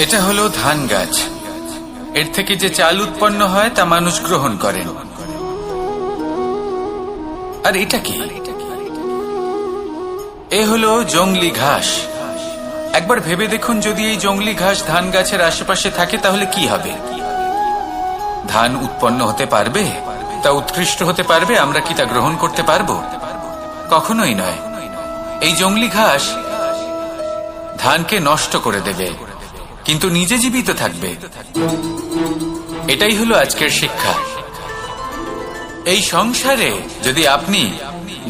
এটা হলো ধান গাছ। এর থেকে যে চাল উৎপন্ন হয় তা মানুষ গ্রহণ করেন। আর এটা কি? এ হলো জংলি ঘাস। একবার ভেবে দেখুন, যদি এই জংলি ঘাস ধান গাছের আশেপাশে থাকে তাহলে কি হবে? ধান উৎপন্ন হতে পারবে? তা উৎকৃষ্ট হতে পারবে? আমরা কি তা গ্রহণ করতে পারবো? কখনোই নয়। এই জংলি ঘাস ধানকে নষ্ট করে দেবে, কিন্তু নিজে জীবিত থাকবে। এটাই হলো আজকের শিক্ষা। এই সংসারে যদি আপনি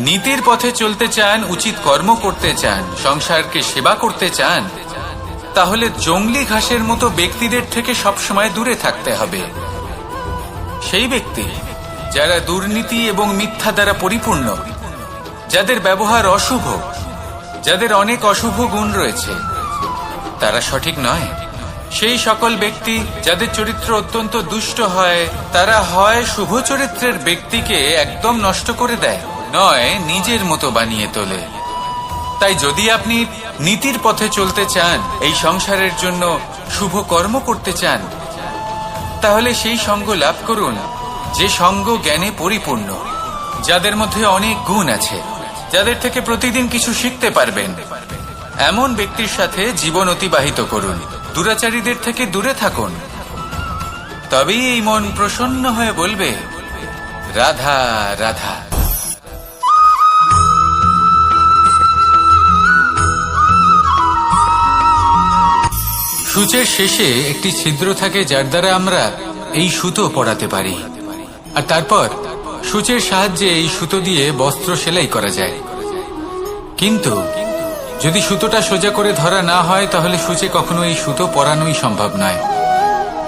নীতির পথে চলতে চান, উচিত কর্ম করতে চান, সংসারকে সেবা করতে চান, তাহলে জংলি ঘাসের মতো ব্যক্তিদের থেকে সবসময় দূরে থাকতে হবে। সেই ব্যক্তি যারা দুর্নীতি এবং মিথ্যা দ্বারা পরিপূর্ণ, যাদের ব্যবহার অশুভ, যাদের অনেক অশুভ গুণ রয়েছে, তারা সঠিক নয়। সেই সকল ব্যক্তি যাদের চরিত্র অত্যন্ত দুষ্ট হয়, তারা হয় শুভ চরিত্রের ব্যক্তিকে একদম নষ্ট করে দেয়, নয় নিজের মতো বানিয়ে তোলে। তাই যদি আপনি নীতির পথে চলতে চান, এই সংসারের জন্য শুভ কর্ম করতে চান, তাহলে সেই সঙ্গ লাভ করুন যে সঙ্গ জ্ঞানে পরিপূর্ণ, যাদের মধ্যে অনেক গুণ আছে, যাদের থেকে প্রতিদিন কিছু শিখতে পারবেন। এমন ব্যক্তির সাথে জীবন অতিবাহিত করুন। দুরাচারীদের থেকে দূরে থাকুন। তবেই এই মন প্রসন্ন হয়ে বলবে, রাধা রাধা। সূচের শেষে একটি ছিদ্র থাকে, যার দ্বারা আমরা এই সুতো পরাতে পারি। আর তারপর সূচের সাহায্যে এই সুতো দিয়ে বস্ত্র সেলাই করা যায়। কিন্তু যদি সুতোটা সোজা করে ধরা না হয়, তাহলে সূচে কখনো এই সুতো পরানোই সম্ভব নয়।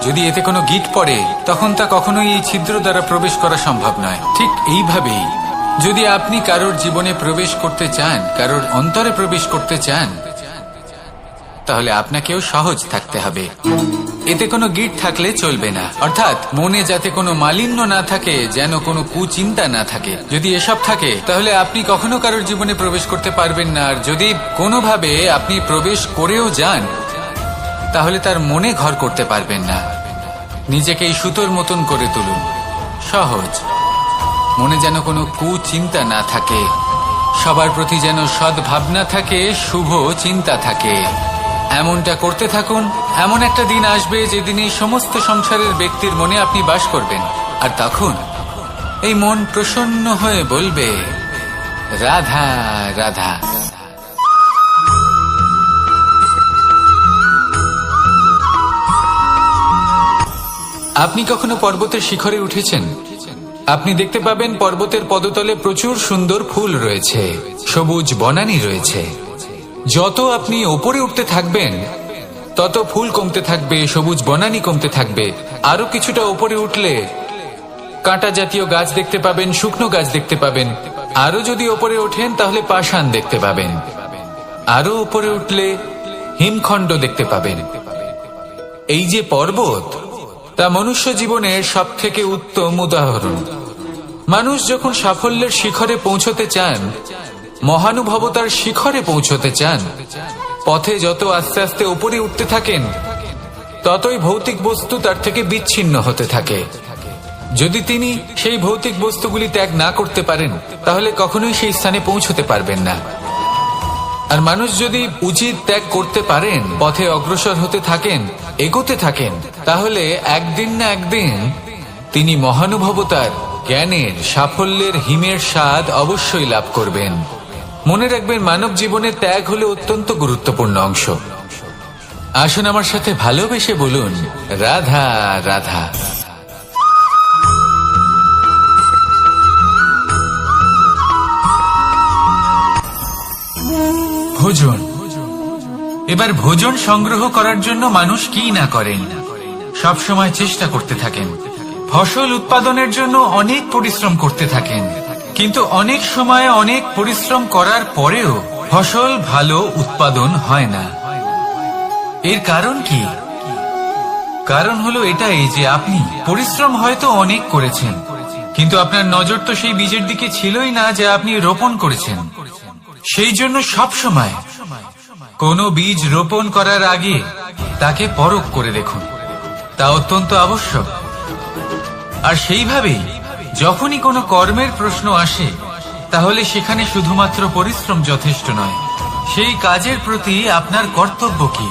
যদি এতে কোনো গিঁট পড়ে, তখন তা কখনোই এই ছিদ্র দ্বারা প্রবেশ করা সম্ভব নয়। ঠিক এইভাবেই যদি আপনি কারোর জীবনে প্রবেশ করতে চান, কারোর অন্তরে প্রবেশ করতে চান, তাহলে আপনাকেও সহজ থাকতে হবে। এতে কোনো গিঁট থাকলে চলবে না। অর্থাৎ মনে যাতে কোনো মালিন্য না থাকে, যেন কোনো কুচিন্তা না থাকে। যদি এসব থাকে, তাহলে আপনি কখনো কারোর জীবনে প্রবেশ করতে পারবেন না। আর যদি কোনোভাবে আপনি প্রবেশ করেও যান, তাহলে তার মনে ঘর করতে পারবেন না। নিজেকে এই সুতোর মতন করে তুলুন, সহজ। মনে যেন কোনো কুচিন্তা না থাকে, সবার প্রতি যেন সদ্ভাবনা থাকে, শুভ চিন্তা থাকে। এমনটা করতে থাকুন। এমন একটা দিন আসবে যেদিন এই সমস্ত সংসারের ব্যক্তির মনে আপনি বাস করবেন। আর তখন এই মন প্রসন্ন হয়ে বলবে, রাধা রাধা। আপনি কখনো পর্বতের শিখরে উঠেছেন? আপনি দেখতে পাবেন পর্বতের পদতলে প্রচুর সুন্দর ফুল রয়েছে, সবুজ বনানী রয়েছে। যত আপনি ওপরে উঠতে থাকবেন, তত ফুল কমতে থাকবে, সবুজ বনানী কমতে থাকবে। আরো কিছুটা ওপরে উঠলে কাঁটা জাতীয় গাছ দেখতে পাবেন, শুকনো গাছ দেখতে পাবেন। আরো যদি ওপরে ওঠেন, তাহলে পাষাণ দেখতে পাবেন। আরো ওপরে উঠলে হিমখণ্ড দেখতে পাবেন। এই যে পর্বত, তা মনুষ্য জীবনের সব থেকে উত্তম উদাহরণ। মানুষ যখন সাফল্যের শিখরে পৌঁছতে চান, মহানুভবতার শিখরে পৌঁছতে চান, পথে যত আস্তে আস্তে উপরে উঠতে থাকেন, ততই ভৌতিক বস্তু তার থেকে বিচ্ছিন্ন হতে থাকে। যদি তিনি সেই ভৌতিক বস্তুগুলি ত্যাগ না করতে পারেন, তাহলে কখনোই সেই স্থানে পৌঁছতে পারবেন না। আর মানুষ যদি উচিত ত্যাগ করতে পারেন, পথে অগ্রসর হতে থাকেন, এগোতে থাকেন, তাহলে একদিন না একদিন তিনি মহানুভবতার জ্ঞানের সাফল্যের হিমের স্বাদ অবশ্যই লাভ করবেন। মনে রাখবেন, মানব জীবনে ত্যাগ হলো অত্যন্ত গুরুত্বপূর্ণ অংশ। আসুন আমার সাথে ভালোবেসে বলুন, রাধা রাধা। ভোজন। এবার ভোজন সংগ্রহ করার জন্য মানুষ কি না করেন, সব সময় চেষ্টা করতে থাকেন। ফসল উৎপাদনের জন্য অনেক পরিশ্রম করতে থাকেন, কিন্তু অনেক সময় অনেক পরিশ্রম করার পরেও ফসল ভালো উৎপাদন হয় না। এর কারণ কি? কারণ হলো এটাই যে আপনি পরিশ্রম হয়তো অনেক করেছেন, কিন্তু আপনার নজর তো সেই বীজের দিকে ছিলই না যা আপনি রোপণ করেছেন। সেই জন্য সব সময় কোনো বীজ রোপণ করার আগে তাকে পরখ করে দেখুন। তা অত্যন্ত আবশ্যক। আর সেইভাবেই যখনই কোনো কর্মের প্রশ্ন আসে, তাহলে সেখানে শুধুমাত্র পরিশ্রম যথেষ্ট নয়। সেই কাজের প্রতি আপনার কর্তব্য কি,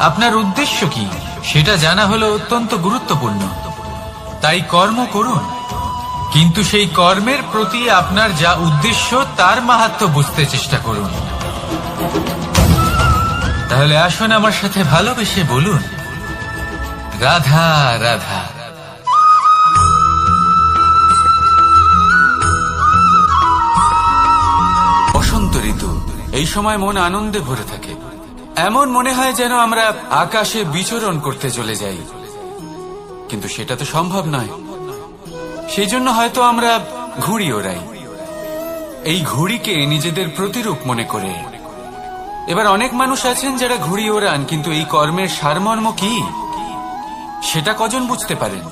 আপনার উদ্দেশ্য কি, সেটা জানা হলো অত্যন্ত গুরুত্বপূর্ণ। তাই কর্ম করুন, কিন্তু সেই কর্মের প্রতি আপনার যা উদ্দেশ্য তার মাহাত্ম্য বুঝতে চেষ্টা করুন। তাহলে আসুন আমার সাথে ভালোবেসে বলুন, রাধা রাধা। বসন্ত ঋতু, এই সময় মন আনন্দে ভরে থাকে। এমন মনে হয় যেন আমরা আকাশে বিচরণ করতে চলে যাই, কিন্তু সেটা তো সম্ভব নয়। সেই জন্য হয়তো আমরা ঘুড়ি ওড়াই, এই ঘুড়িকে নিজেদের প্রতিরূপ মনে করে। এবার অনেক মানুষ আছেন যারা ঘুড়ি ওড়ান, কিন্তু এই কর্মের সারমর্ম কি সেটা কজন বুঝতে পারেন?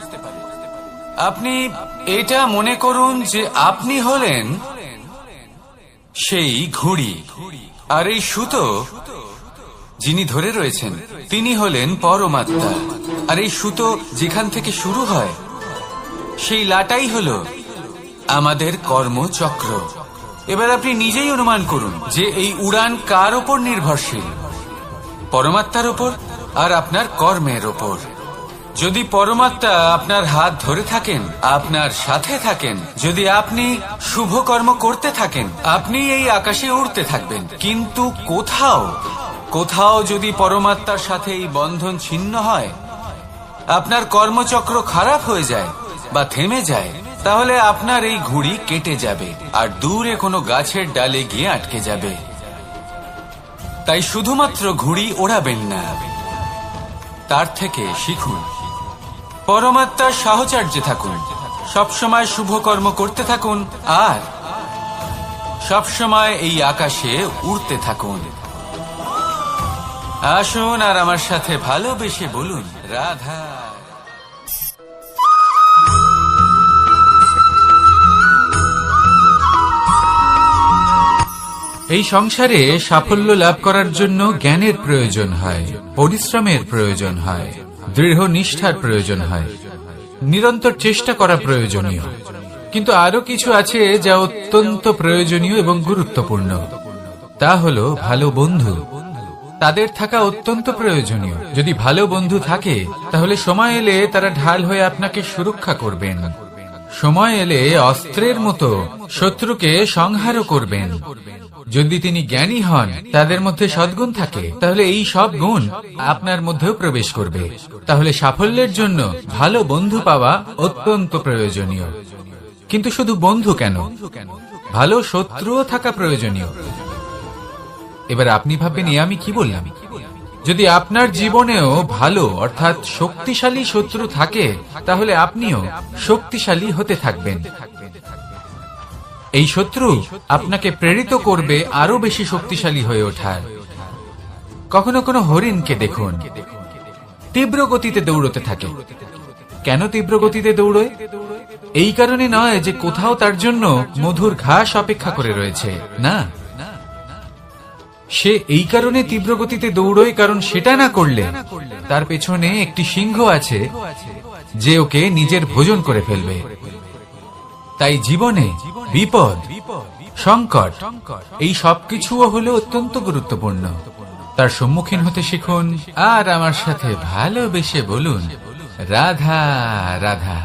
আপনি এটা মনে করুন যে আপনি হলেন সেই ঘুড়ি, আর এই সুতো যিনি ধরে রয়েছেন তিনি হলেন পরমাত্মা। আর এই সুতো যেখান থেকে শুরু হয় সেই লাটাই হলো আমাদের কর্মচক্র। এবার আপনি নিজেই অনুমান করুন যে এই উড়ান কার ওপর নির্ভরশীল, পরমাত্মার ওপর আর আপনার কর্মের ওপর। যদি পরমাত্মা আপনার হাত ধরে থাকেন, আপনার সাথে থাকেন, যদি আপনি শুভ কর্ম করতে থাকেন, আপনি এই আকাশে উড়তে থাকবেন। কিন্তু কোথাও কোথাও যদি পরমাত্মার সাথে এই বন্ধন ছিন্ন হয়, আপনার কর্মচক্র খারাপ হয়ে যায় বা থেমে যায়, তাহলে আপনার এই ঘুড়ি কেটে যাবে আর দূরে কোনো গাছের ডালে গিয়ে আটকে যাবে। তাই শুধুমাত্র ঘুড়ি ওড়াবেন না, তার থেকে শিখুন, পরমাত্মার সাহচর্যে থাকুন, সবসময় শুভ কর্ম করতে থাকুন আর সবসময় এই আকাশে উড়তে থাকুন। আসুন আর আমার সাথে ভালোবেসে বলুন, রাধা। এই সংসারে সাফল্য লাভ করার জন্য জ্ঞানের প্রয়োজন হয়, পরিশ্রমের প্রয়োজন হয়, দৃঢ় নিষ্ঠার প্রয়োজন হয়, নিরন্তর চেষ্টা করা প্রয়োজনীয়। কিন্তু আরো কিছু আছে যা অত্যন্ত প্রয়োজনীয় এবং গুরুত্বপূর্ণ। তা হলো ভালো বন্ধু। তাদের থাকা অত্যন্ত প্রয়োজনীয়। যদি ভালো বন্ধু থাকে, তাহলে সময় এলে তারা ঢাল হয়ে আপনাকে সুরক্ষা করবেন। সময় এলে অস্ত্রের মতো শত্রুকে সংহারও করবেন। যদি তিনি জ্ঞানী হন, তাদের মধ্যে সদ্গুণ থাকে, তাহলে এই সব গুণ আপনার মধ্যেও প্রবেশ করবে। তাহলে সাফল্যের জন্য ভালো বন্ধু পাওয়া অত্যন্ত প্রয়োজনীয়। কিন্তু শুধু বন্ধু কেন, ভালো শত্রুও থাকা প্রয়োজনীয়। এবার আপনি ভাববেন, আমি কি বললাম? যদি আপনার জীবনেও ভালো অর্থাৎ শক্তিশালী শত্রু থাকে, তাহলে আপনিও শক্তিশালী হতে থাকবেন। এই শত্রু আপনাকে প্রেরিত করবে আরো বেশি শক্তিশালী হয়ে ওঠার। কখনো কোনো হরিণকে দেখুন, তীব্র গতিতে দৌড়তে থাকে। কেন তীব্র গতিতে দৌড়য়? এই কারণে নয় যে কোথাও তার জন্য মধুর ঘাস অপেক্ষা করে রয়েছে, না। সে এই কারণে তীব্র গতিতে দৌড়য় কারণ সেটা না করলে তার পেছনে একটি সিংহ আছে যে ওকে নিজের ভোজন করে ফেলবে। তাই জীবনে বিপদ, সংকট, এই সবকিছুও হলো অত্যন্ত গুরুত্বপূর্ণ। তার সম্মুখীন হতে শিখুন আর আমার সাথে ভালোবেসে বলুন, রাধা রাধা।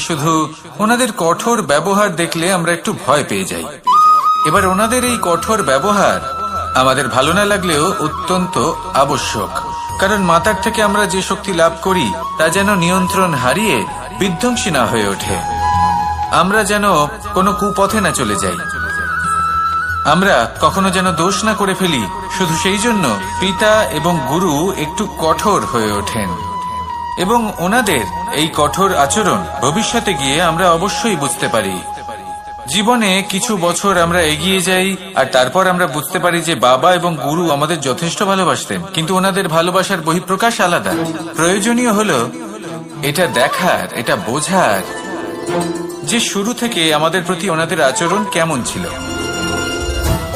শুধু ওনাদের কঠোর ব্যবহার দেখলে আমরা একটু ভয় পেয়ে যাই। এবার ওনাদের এই কঠোর ব্যবহার আমাদের ভালো না লাগলেও অত্যন্ত আবশ্যক, কারণ মাতার থেকে আমরা যে শক্তি লাভ করি তা যেন নিয়ন্ত্রণ হারিয়ে বিধ্বংসী না হয়ে ওঠে। আমরা যেন কোনো কুপথে না চলে যাই, আমরা কখনো যেন দোষ না করে ফেলি। শুধু সেই জন্য পিতা এবং গুরু একটু কঠোর হয়ে ওঠেন, এবং ওনাদের এই কঠোর আচরণ ভবিষ্যতে গিয়ে আমরা অবশ্যই বুঝতে পারি। জীবনে কিছু বছর আমরা এগিয়ে যাই আর তারপর আমরা বুঝতে পারি যে বাবা এবং গুরু আমাদের যথেষ্ট ভালোবাসতেন, কিন্তু ওনাদের ভালোবাসার বহিঃপ্রকাশ আলাদা। প্রয়োজনীয় হলো এটা দেখার, এটা বোঝার যে শুরু থেকে আমাদের প্রতি ওনাদের আচরণ কেমন ছিল।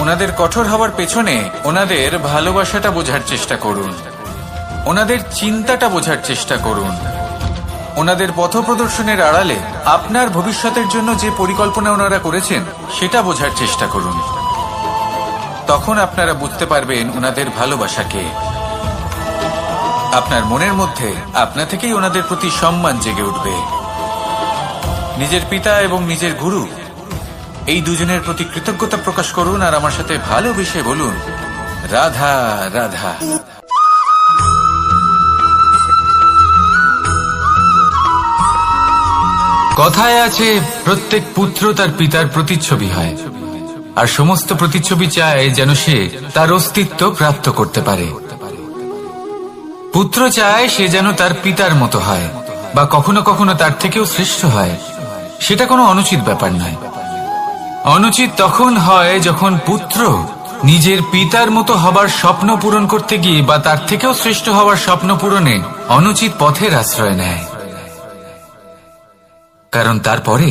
ওনাদের কঠোর হওয়ার পেছনে ওনাদের ভালোবাসাটা বোঝার চেষ্টা করুন, ওনাদের চিন্তাটা বোঝার চেষ্টা করুন, ওনাদের পথপ্রদর্শনের আড়ালে আপনার ভবিষ্যতের জন্য যে পরিকল্পনা ওনারা করেছেন সেটা বোঝার চেষ্টা করুন। তখন আপনারা বুঝতে পারবেন ওনাদের ভালোবাসাকে। আপনার মনের মধ্যে আপনা থেকেই ওনাদের প্রতি সম্মান জেগে উঠবে। নিজের পিতা এবং নিজের গুরু এই দুজনের প্রতি কৃতজ্ঞতা প্রকাশ করুন আর আমার সাথে ভালোবেসে বলুন, রাধা রাধা। কথায় আছে, প্রত্যেক পুত্র তার পিতার প্রতিচ্ছবি হয়, আর সমস্ত প্রতিচ্ছবি চায় যেন সে তার অস্তিত্ব প্রাপ্ত করতে পারে। পুত্র চায় সে যেন তার পিতার মতো হয়, বা কখনো কখনো তার থেকেও শ্রেষ্ঠ হয়। সেটা কোনো অনুচিত ব্যাপার নয়। অনুচিত তখন হয় যখন পুত্র নিজের পিতার মতো হবার স্বপ্ন পূরণ করতে গিয়ে বা তার থেকেও শ্রেষ্ঠ হওয়ার স্বপ্ন পূরণে অনুচিত পথের আশ্রয় নেয়। কারণ তারপরে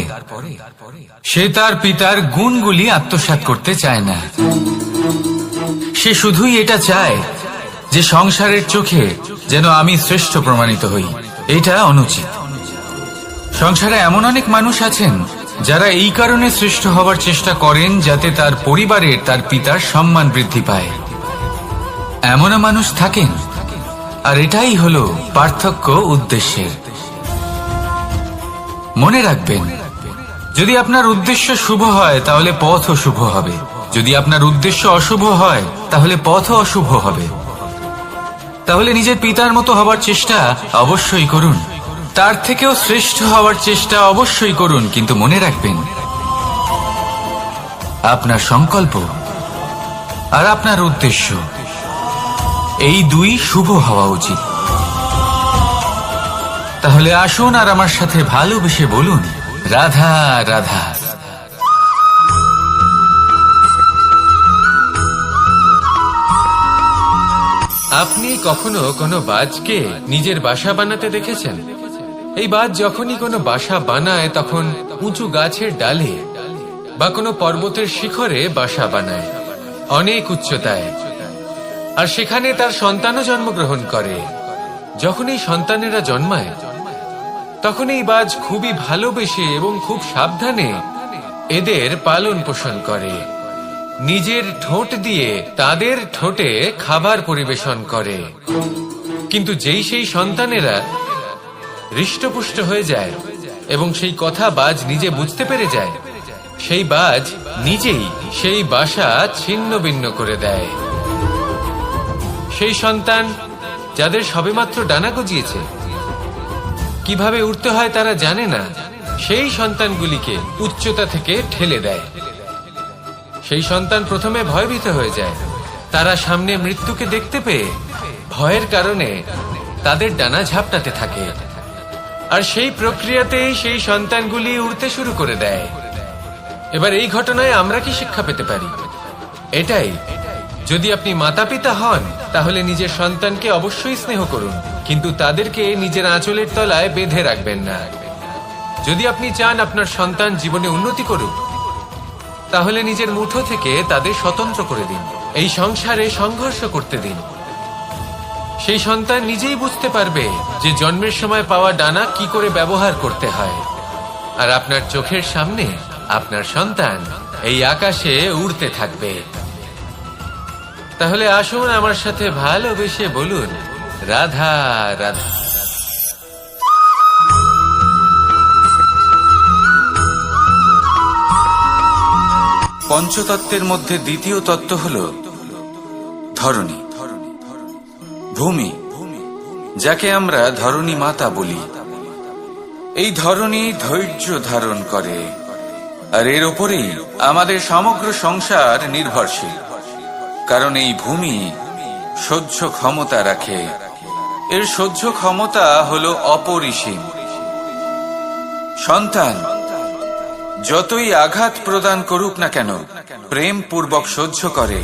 সে তার পিতার গুণগুলি আত্মসাৎ করতে চায় না। সে শুধুই এটা চায় যে সংসারের চোখে যেন আমি শ্রেষ্ঠ প্রমাণিত হই। এটা অনুচিত। সংসারে এমন অনেক মানুষ আছেন যারা এই কারণে শ্রেষ্ঠ হবার চেষ্টা করেন যাতে তার পরিবারের তার পিতার সম্মান বৃদ্ধি পায়। এমনও মানুষ থাকেন, আর এটাই হলো পার্থক্য উদ্দেশ্যের। মনে রাখবেন, যদি আপনার উদ্দেশ্য শুভ হয় তাহলে পথও শুভ হবে, যদি আপনার উদ্দেশ্য অশুভ হয় তাহলে পথও অশুভ হবে। তাহলে নিজের পিতার মতো হবার চেষ্টা অবশ্যই করুন, তার থেকেও শ্রেষ্ঠ হওয়ার চেষ্টা অবশ্যই করুন, কিন্তু মনে রাখবেন আপনার সংকল্প আর আপনার উদ্দেশ্য এই দুই শুভ হওয়া উচিত। তাহলে আসুন আর আমার সাথে ভালোবেসে বলুন, রাধা রাধা। আপনি কখনো কোনো বাজকে নিজের বাসা বানাতে দেখেছেন? এই বাজ যখনই কোনো বাসা বানায় তখন উঁচু গাছের ডালে বা কোনো পর্বতের শিখরে বাসা বানায়, অনেক উচ্চতায়, আর সেখানে তার সন্তানও জন্মগ্রহণ করে। যখন এই সন্তানেরা জন্মায় তখন এই বাজ খুবই ভালোবেসে এবং খুব সাবধানে এদের পালন পোষণ করে। নিজের ঠোঁট দিয়ে তাদের ঠোঁটে খাবার পরিবেশন করে। কিন্তু যেই সেই সন্তানেরা হৃষ্টপুষ্ট হয়ে যায় এবং সেই কথা বাজ নিজে বুঝতে পেরে যায়, সেই বাজ নিজেই সেই বাসা ছিন্ন ভিন্ন করে দেয়। সেই সন্তান যাদের সবেমাত্র ডানা গজিয়েছে, কিভাবে উঠতে হয় তারা জানে না, সেই সন্তানগুলিকে উচ্চতা থেকে ঠেলে দেয়। সেই সন্তান প্রথমে ভয়ভীত হয়ে যায়। তারা সামনে মৃত্যুকে দেখতে পেয়ে ভয়ের কারণে তাদের ডানা ঝাপটাতে থাকে, আর সেই প্রক্রিয়াতেই সেই সন্তানগুলি উড়তে শুরু করে দেয়। এবার এই ঘটনায় আমরা কি শিক্ষা পেতে পারি? এটাই, যদি আপনি মাতা পিতা হন তাহলে নিজের সন্তানকে অবশ্যই স্নেহ করুন, কিন্তু তাদেরকে নিজের আঁচলের তলায় বেঁধে রাখবেন না। যদি আপনি চান আপনার সন্তান জীবনে উন্নতি করুক, তাহলে নিজের মুঠো থেকে তাদের স্বতন্ত্র করে দিন। এই সংসারে সংঘর্ষ করতে দিন। সেই সন্তান নিজেই বুঝতে পারবে যে জন্মের সময় পাওয়া ডানা কি করে ব্যবহার করতে হয়। আর আপনার চোখের সামনে আপনার সন্তান এই আকাশে উড়তে থাকবে। তাহলে আসুন আমার সাথে ভালোবেসে বলুন, রাধা রাধা। পঞ্চতত্ত্বের মধ্যে দ্বিতীয় তত্ত্ব হল ধরণী, ভূমি, যাকে আমরা ধরণী মাতা বলি। এই ধরণী ধৈর্য ধারণ করে, আর এর ওপরেই আমাদের সমগ্র সংসার নির্ভরশীল। কারণ এই ভূমি সহ্য ক্ষমতা রাখে। এর সহ্য ক্ষমতা হলো অপরিসীম। সন্তান যতই আঘাত প্রদান করুক না কেন, প্রেম পূর্বক সহ্য করে,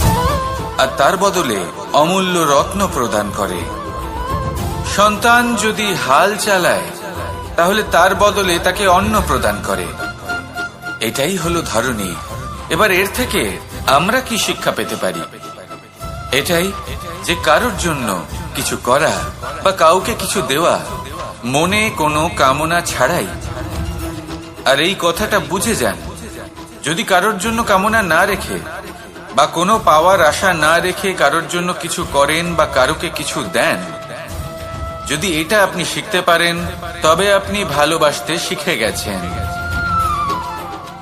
আর তার বদলে অমূল্য রত্ন প্রদান করে। সন্তান যদি হাল চালায় তাহলে তার বদলে তাকে অন্ন প্রদান করে। এটাই হলো ধরনী। এবার এর থেকে আমরা কি শিক্ষা পেতে পারি? এটাই যে কারোর জন্য কিছু করা বা কাউকে কিছু দেওয়া মনে কোনো কামনা ছাড়াই। আর এই কথাটা বুঝে যান, যদি কারোর জন্য কামনা না রেখে বা কোনো পাওয়ার আশা না রেখে কারোর জন্য কিছু করেন বা কারোকে কিছু দেন, যদি এটা আপনি শিখতে পারেন তবে আপনি ভালোবাসতে শিখে গেছেন।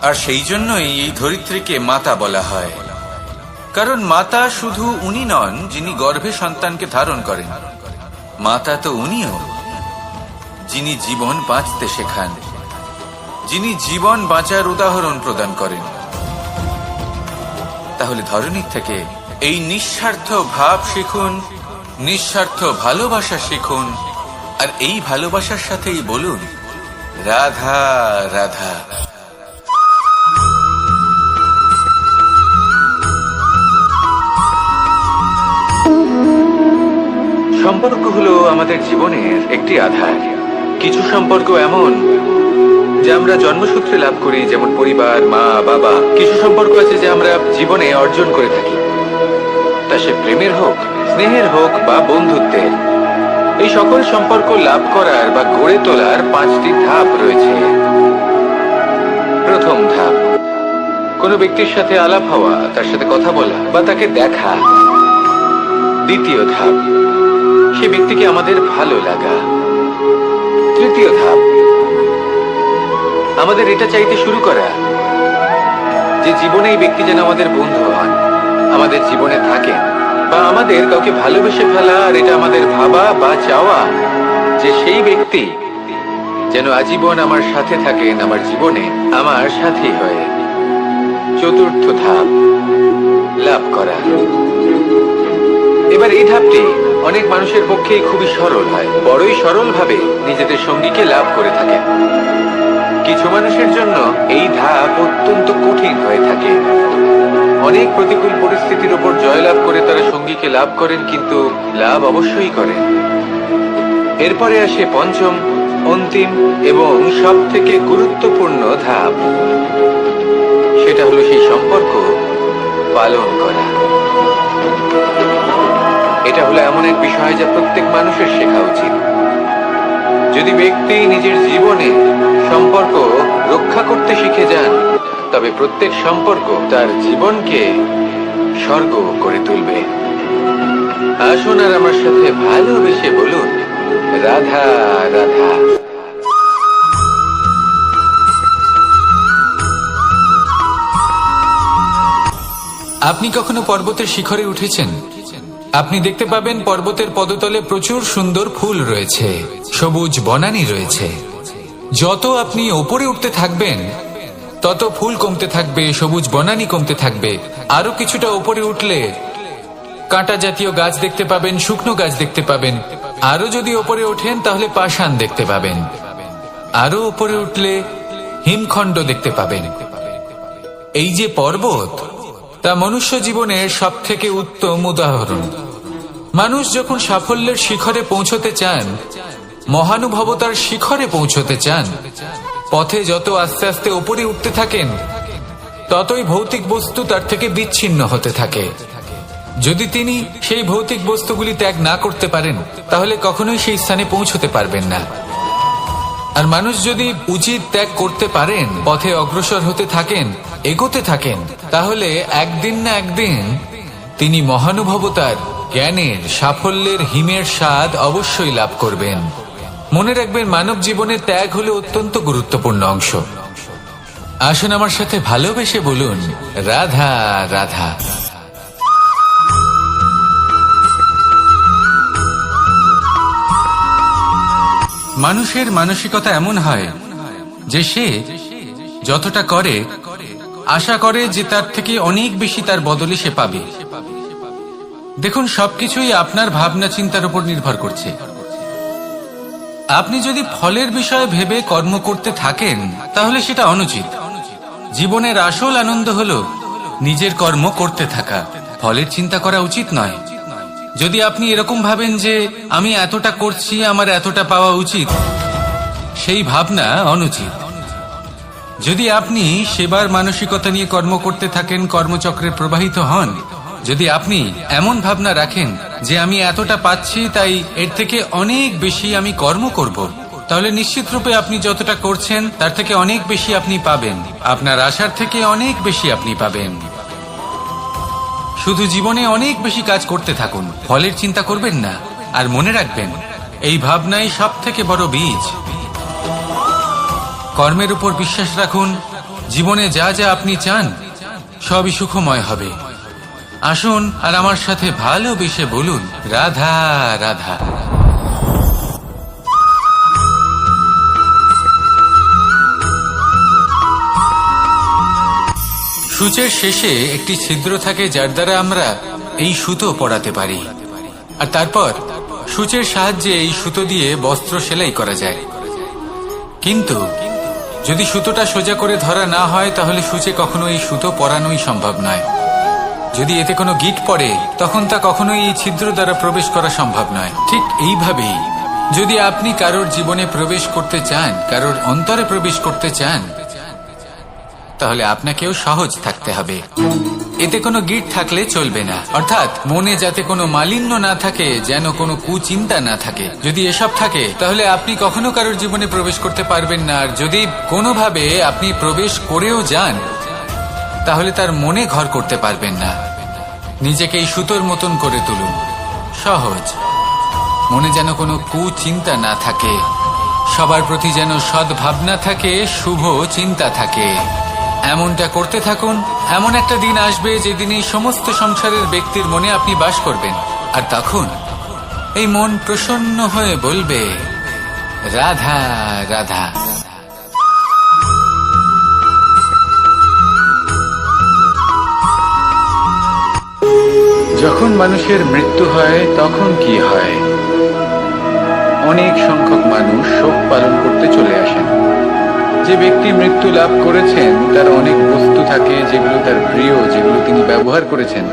আর সেই জন্যই এই ধরিত্রীকে মাতা বলা হয়, কারণ মাতা শুধু উনি নন যিনি গর্ভে সন্তানকে ধারণ করেন, মাতা তো উনিও যিনি জীবন বাঁচতে শেখান, যিনি জীবন বাঁচার উদাহরণ প্রদান করেন। তাহলে ধরনীর থেকে এই নিঃস্বার্থ ভাব শিখুন, নিঃস্বার্থ ভালোবাসা শিখুন, আর এই ভালোবাসার সাথেই বলুন রাধা রাধা। সম্পর্ক হলো আমাদের জীবনের একটি আধার। কিছু সম্পর্ক এমন যা আমরা জন্মসূত্রে লাভ করি, যেমন পরিবার, মা, বাবা। কিছু সম্পর্ক আছে যে আমরা জীবনে অর্জন করে থাকি, তা সে প্রেমের হোক, স্নেহের হোক বা বন্ধুত্বের। এই সকল সম্পর্ক লাভ করার বা গড়ে তোলার 5টি ধাপ রয়েছে। প্রথম ধাপ, কোনো ব্যক্তির সাথে আলাপ হওয়া, তার সাথে কথা বলা বা তাকে দেখা। দ্বিতীয় ধাপ, সে ব্যক্তিকে আমাদের ভালো লাগা। তৃতীয় ধাপ, আমাদের এটা চাইতে শুরু করা যে জীবনে এই ব্যক্তি যেন আমাদের বন্ধু হন, আমাদের জীবনে থাকেন, বা আমাদের কাউকে ভালোবেসে ফেলা। আর এটা আমাদের ভাবা বা চাওয়া যে সেই ব্যক্তি যেন আজীবন আমার সাথে থাকেন, আমার জীবনে আমার সাথী হয়ে। চতুর্থ ধাপ, লাভ করা। এবার এই ধাপটি অনেক মানুষের পক্ষেই খুবই সরল হয়, বড়ই সরলভাবে নিজেদের সঙ্গীকে লাভ করে থাকে। কিছু মানুষের জন্য এই ধাপ অত্যন্ত কঠিন হয়ে থাকে। অনেক প্রতিকূল পরিস্থিতির উপর জয়লাভ করে তারা সঙ্গীকে লাভ করেন, কিন্তু লাভ অবশ্যই করেন। এরপরে আসে পঞ্চম, অন্তিম এবং সব থেকে গুরুত্বপূর্ণ ধাপ। সেটা হলো সেই সম্পর্ক পালন করা। এটা হলো এমন এক বিষয় যা প্রত্যেক মানুষের শেখা উচিত। যদি ব্যক্তি নিজের জীবনে সম্পর্ক রক্ষা করতে শিখে যান, তবে প্রত্যেক সম্পর্ক তার জীবনকে স্বর্গ করে তুলবে। আসুন আর আমার সাথে ভালোবেসে বলুন রাধা রাধা। আপনি কখনো পর্বতের শিখরে উঠেছেন? আপনি দেখতে পাবেন পর্বতের পদতলে প্রচুর সুন্দর ফুল রয়েছে, সবুজ বনানী রয়েছে। যত আপনি ওপরে উঠতে থাকবেন তত ফুল কমতে থাকবে, সবুজ বনানী কমতে থাকবে। আরো কিছুটা ওপরে উঠলে কাঁটা জাতীয় গাছ দেখতে পাবেন, শুকনো গাছ দেখতে পাবেন। আরো যদি ওপরে ওঠেন তাহলে পাষাণ দেখতে পাবেন। আরো ওপরে উঠলে হিমখণ্ড দেখতে পাবেন। এই যে পর্বত, তা মনুষ্য জীবনের সব থেকে উত্তম উদাহরণ। মানুষ যখন সাফল্যের শিখরে পৌঁছতে চান, মহানুভবতার শিখরে পৌঁছতে চান, পথে যত আস্তে আস্তে উপরে উঠতে থাকেন, ততই ভৌতিক বস্তু তার থেকে বিচ্ছিন্ন হতে থাকে। যদি তিনি সেই ভৌতিক বস্তুগুলি ত্যাগ না করতে পারেন, তাহলে কখনোই সেই স্থানে পৌঁছতে পারবেন না। আর মানুষ যদি উচিত ত্যাগ করতে পারেন, পথে অগ্রসর হতে থাকেন, এগোতে থাকেন, তাহলে একদিন না একদিন তিনি মহানুভবতার, জ্ঞানের, সাফল্যের হিমের স্বাদ অবশ্যই লাভ করবেন। মনে রাখবেন, মানব জীবনে ত্যাগ হলো অত্যন্ত গুরুত্বপূর্ণ অংশ। আসুন আমার সাথে ভালোবেসে বলুন রাধা রাধা। মানুষের মানসিকতা এমন হয় যে সে যতটা করে আশা করে যে তার থেকে অনেক বেশি তার বদলে সে পাবে। দেখুন, সবকিছুই আপনার ভাবনা চিন্তার উপর নির্ভর করছে। আপনি যদি ফলের বিষয়ে ভেবে কর্ম করতে থাকেন, তাহলে সেটা অনুচিত। জীবনের আসল আনন্দ হলো নিজের কর্ম করতে থাকা, ফলের চিন্তা করা উচিত নয়। যদি আপনি এরকম ভাবেন যে আমি এতটা করছি, আমার এতটা পাওয়া উচিত, সেই ভাবনা অনুচিত। যদি আপনি সেবার মানসিকতা নিয়ে কর্ম করতে থাকেন, কর্মচক্রে প্রবাহিত হন, যদি আপনি এমন ভাবনা রাখেন যে আমি এতটা পাচ্ছি তাই এর থেকে অনেক বেশি আমি কর্ম করব, তাহলে নিশ্চিত রূপে আপনি যতটা করছেন তার থেকে অনেক বেশি আপনি পাবেন। আপনার আশার থেকে অনেক বেশি আপনি পাবেন। শুধু জীবনে অনেক বেশি কাজ করতে থাকুন, ফলের চিন্তা করবেন না। আর মনে রাখবেন, এই ভাবনাই সব থেকে বড় বীজ। কর্মের উপর বিশ্বাস রাখুন। জীবনে যা যা আপনি চান সবই সুখময় হবে। আসুন আর আমার সাথে ভালোবেসে বলুন, রাধা রাধা। সূচের শেষে একটি ছিদ্র থাকে যার দ্বারা আমরা এই সুতো পরাতে পারি, আর তারপর সূচের সাহায্যে এই সুতো দিয়ে বস্ত্র সেলাই করা যায়। কিন্তু যদি সুতোটা সোজা করে ধরা না হয় তাহলে সূচে কখনো এই সুতো পরানোই সম্ভব নয়। যদি এতে কোনো গিঁট পড়ে তখন তা কখনোই এই ছিদ্র দ্বারা প্রবেশ করা সম্ভব নয়। ঠিক এইভাবেই যদি আপনি কারোর জীবনে প্রবেশ করতে চান, কারোর অন্তরে প্রবেশ করতে চান, তাহলে আপনাকেও সহজ থাকতে হবে। এতে কোনো গিঁট থাকলে চলবে না, অর্থাৎ মনে যাতে কোনো মালিন্য না থাকে, যেন কোনো কুচিন্তা না থাকে। যদি এসব থাকে তাহলে আপনি কখনো কারোর জীবনে প্রবেশ করতে পারবেন না। আর যদি কোনোভাবে আপনি প্রবেশ করেও যান তাহলে তার মনে ঘর করতে পারবেন না। নিজেকে এই সুতোর মতন করে তুলুন, সহজ। মনে যেন কোনো কুচিন্তা না থাকে, সবার প্রতি যেন সদ্ভাবনা থাকে, শুভ চিন্তা থাকে। এমনটা করতে থাকুন। এমন একটা দিন আসবে যেদিন এই সমস্ত সংসারের ব্যক্তির মনে আপনি বাস করবেন, আর তখন এই মন প্রসন্ন হয়ে বলবে, রাধা রাধা। যখন মানুষের মৃত্যু হয় তখন কি হয়? অনেক সংখ্যক মানুষ শোক পালন করতে চলে আসেন। যে ব্যক্তি মৃত্যু লাভ করেছেন তার অনেক বস্তু থাকে যেগুলো তার প্রিয়, যেগুলো তিনি ব্যবহার করেছেন।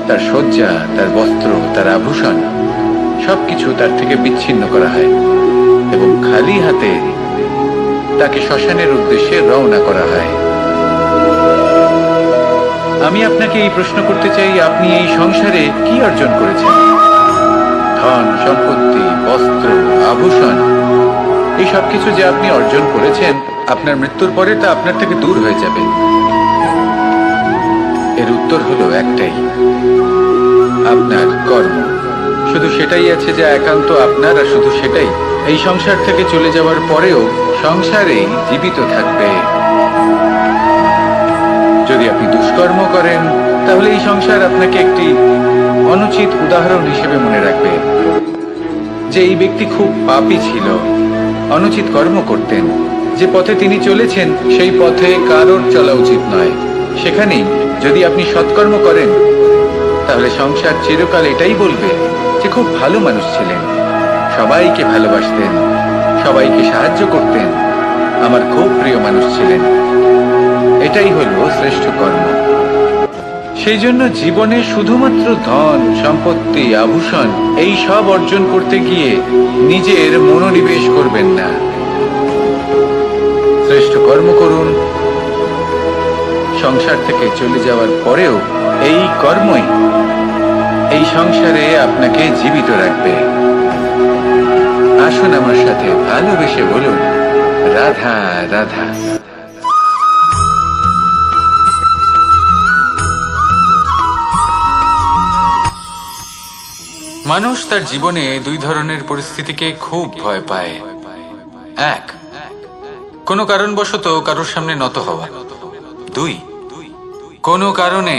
তার শয্যা, তার বস্ত্র, তার আভূষণ সবকিছু তার থেকে বিচ্ছিন্ন করা হয় এবং খালি হাতে তাকে শ্মশানের উদ্দেশ্যে রওনা করা হয়। আমি আপনাকে এই প্রশ্ন করতে চাই, আপনি এই সংসারে কি অর্জন করেছেন? ধন সম্পত্তি, বস্ত্র, আভূষণ, এই সবকিছু যে আপনি অর্জন করেছেন, আপনার মৃত্যুর পরে তা আপনার থেকে দূর হয়ে যাবে। এর উত্তর হলো একটাই, আপনার কর্ম। শুধু সেটাই আছে যা একান্ত আপনার, আর শুধু সেটাই এই সংসার থেকে চলে যাওয়ার পরেও সংসারেই জীবিত থাকবে। যদি আপনি দুষ্কর্ম করেন তাহলে এই সংসার আপনাকে একটি অনুচিত উদাহরণ হিসেবে মনে রাখবে যে এই ব্যক্তি খুব পাপী ছিল, অনুচিত কর্ম করতেন। যে পথে তিনি চলেছেন সেই পথে কারোর চলা উচিত নয়। সেখানেই যদি আপনি সৎকর্ম করেন তাহলে সংসার চিরকাল এটাই বলবে যে খুব ভালো মানুষ ছিলেন, সবাইকে ভালোবাসতেন, সবাইকে সাহায্য করতেন, আমার খুব প্রিয় মানুষ ছিলেন। এটাই হলো শ্রেষ্ঠ কর্ম। সেই জন্য জীবনে শুধুমাত্র ধন সম্পত্তি, আভূষণ এই সব অর্জন করতে গিয়ে নিজের মনোনিবেশ করবেন না। শ্রেষ্ঠ কর্ম করুন। সংসার থেকে চলে যাওয়ার পরেও এই কর্মই এই সংসারে আপনাকে জীবিত রাখবে। আসুন আমার সাথে ভালোবেসে বলুন, রাধা রাধা। মানুষ তার জীবনে দুই ধরনের পরিস্থিতিকে খুব ভয় পায়। এক, কোনো কারণবশত কারোর সামনে নত হওয়া। দুই, কোনো কারণে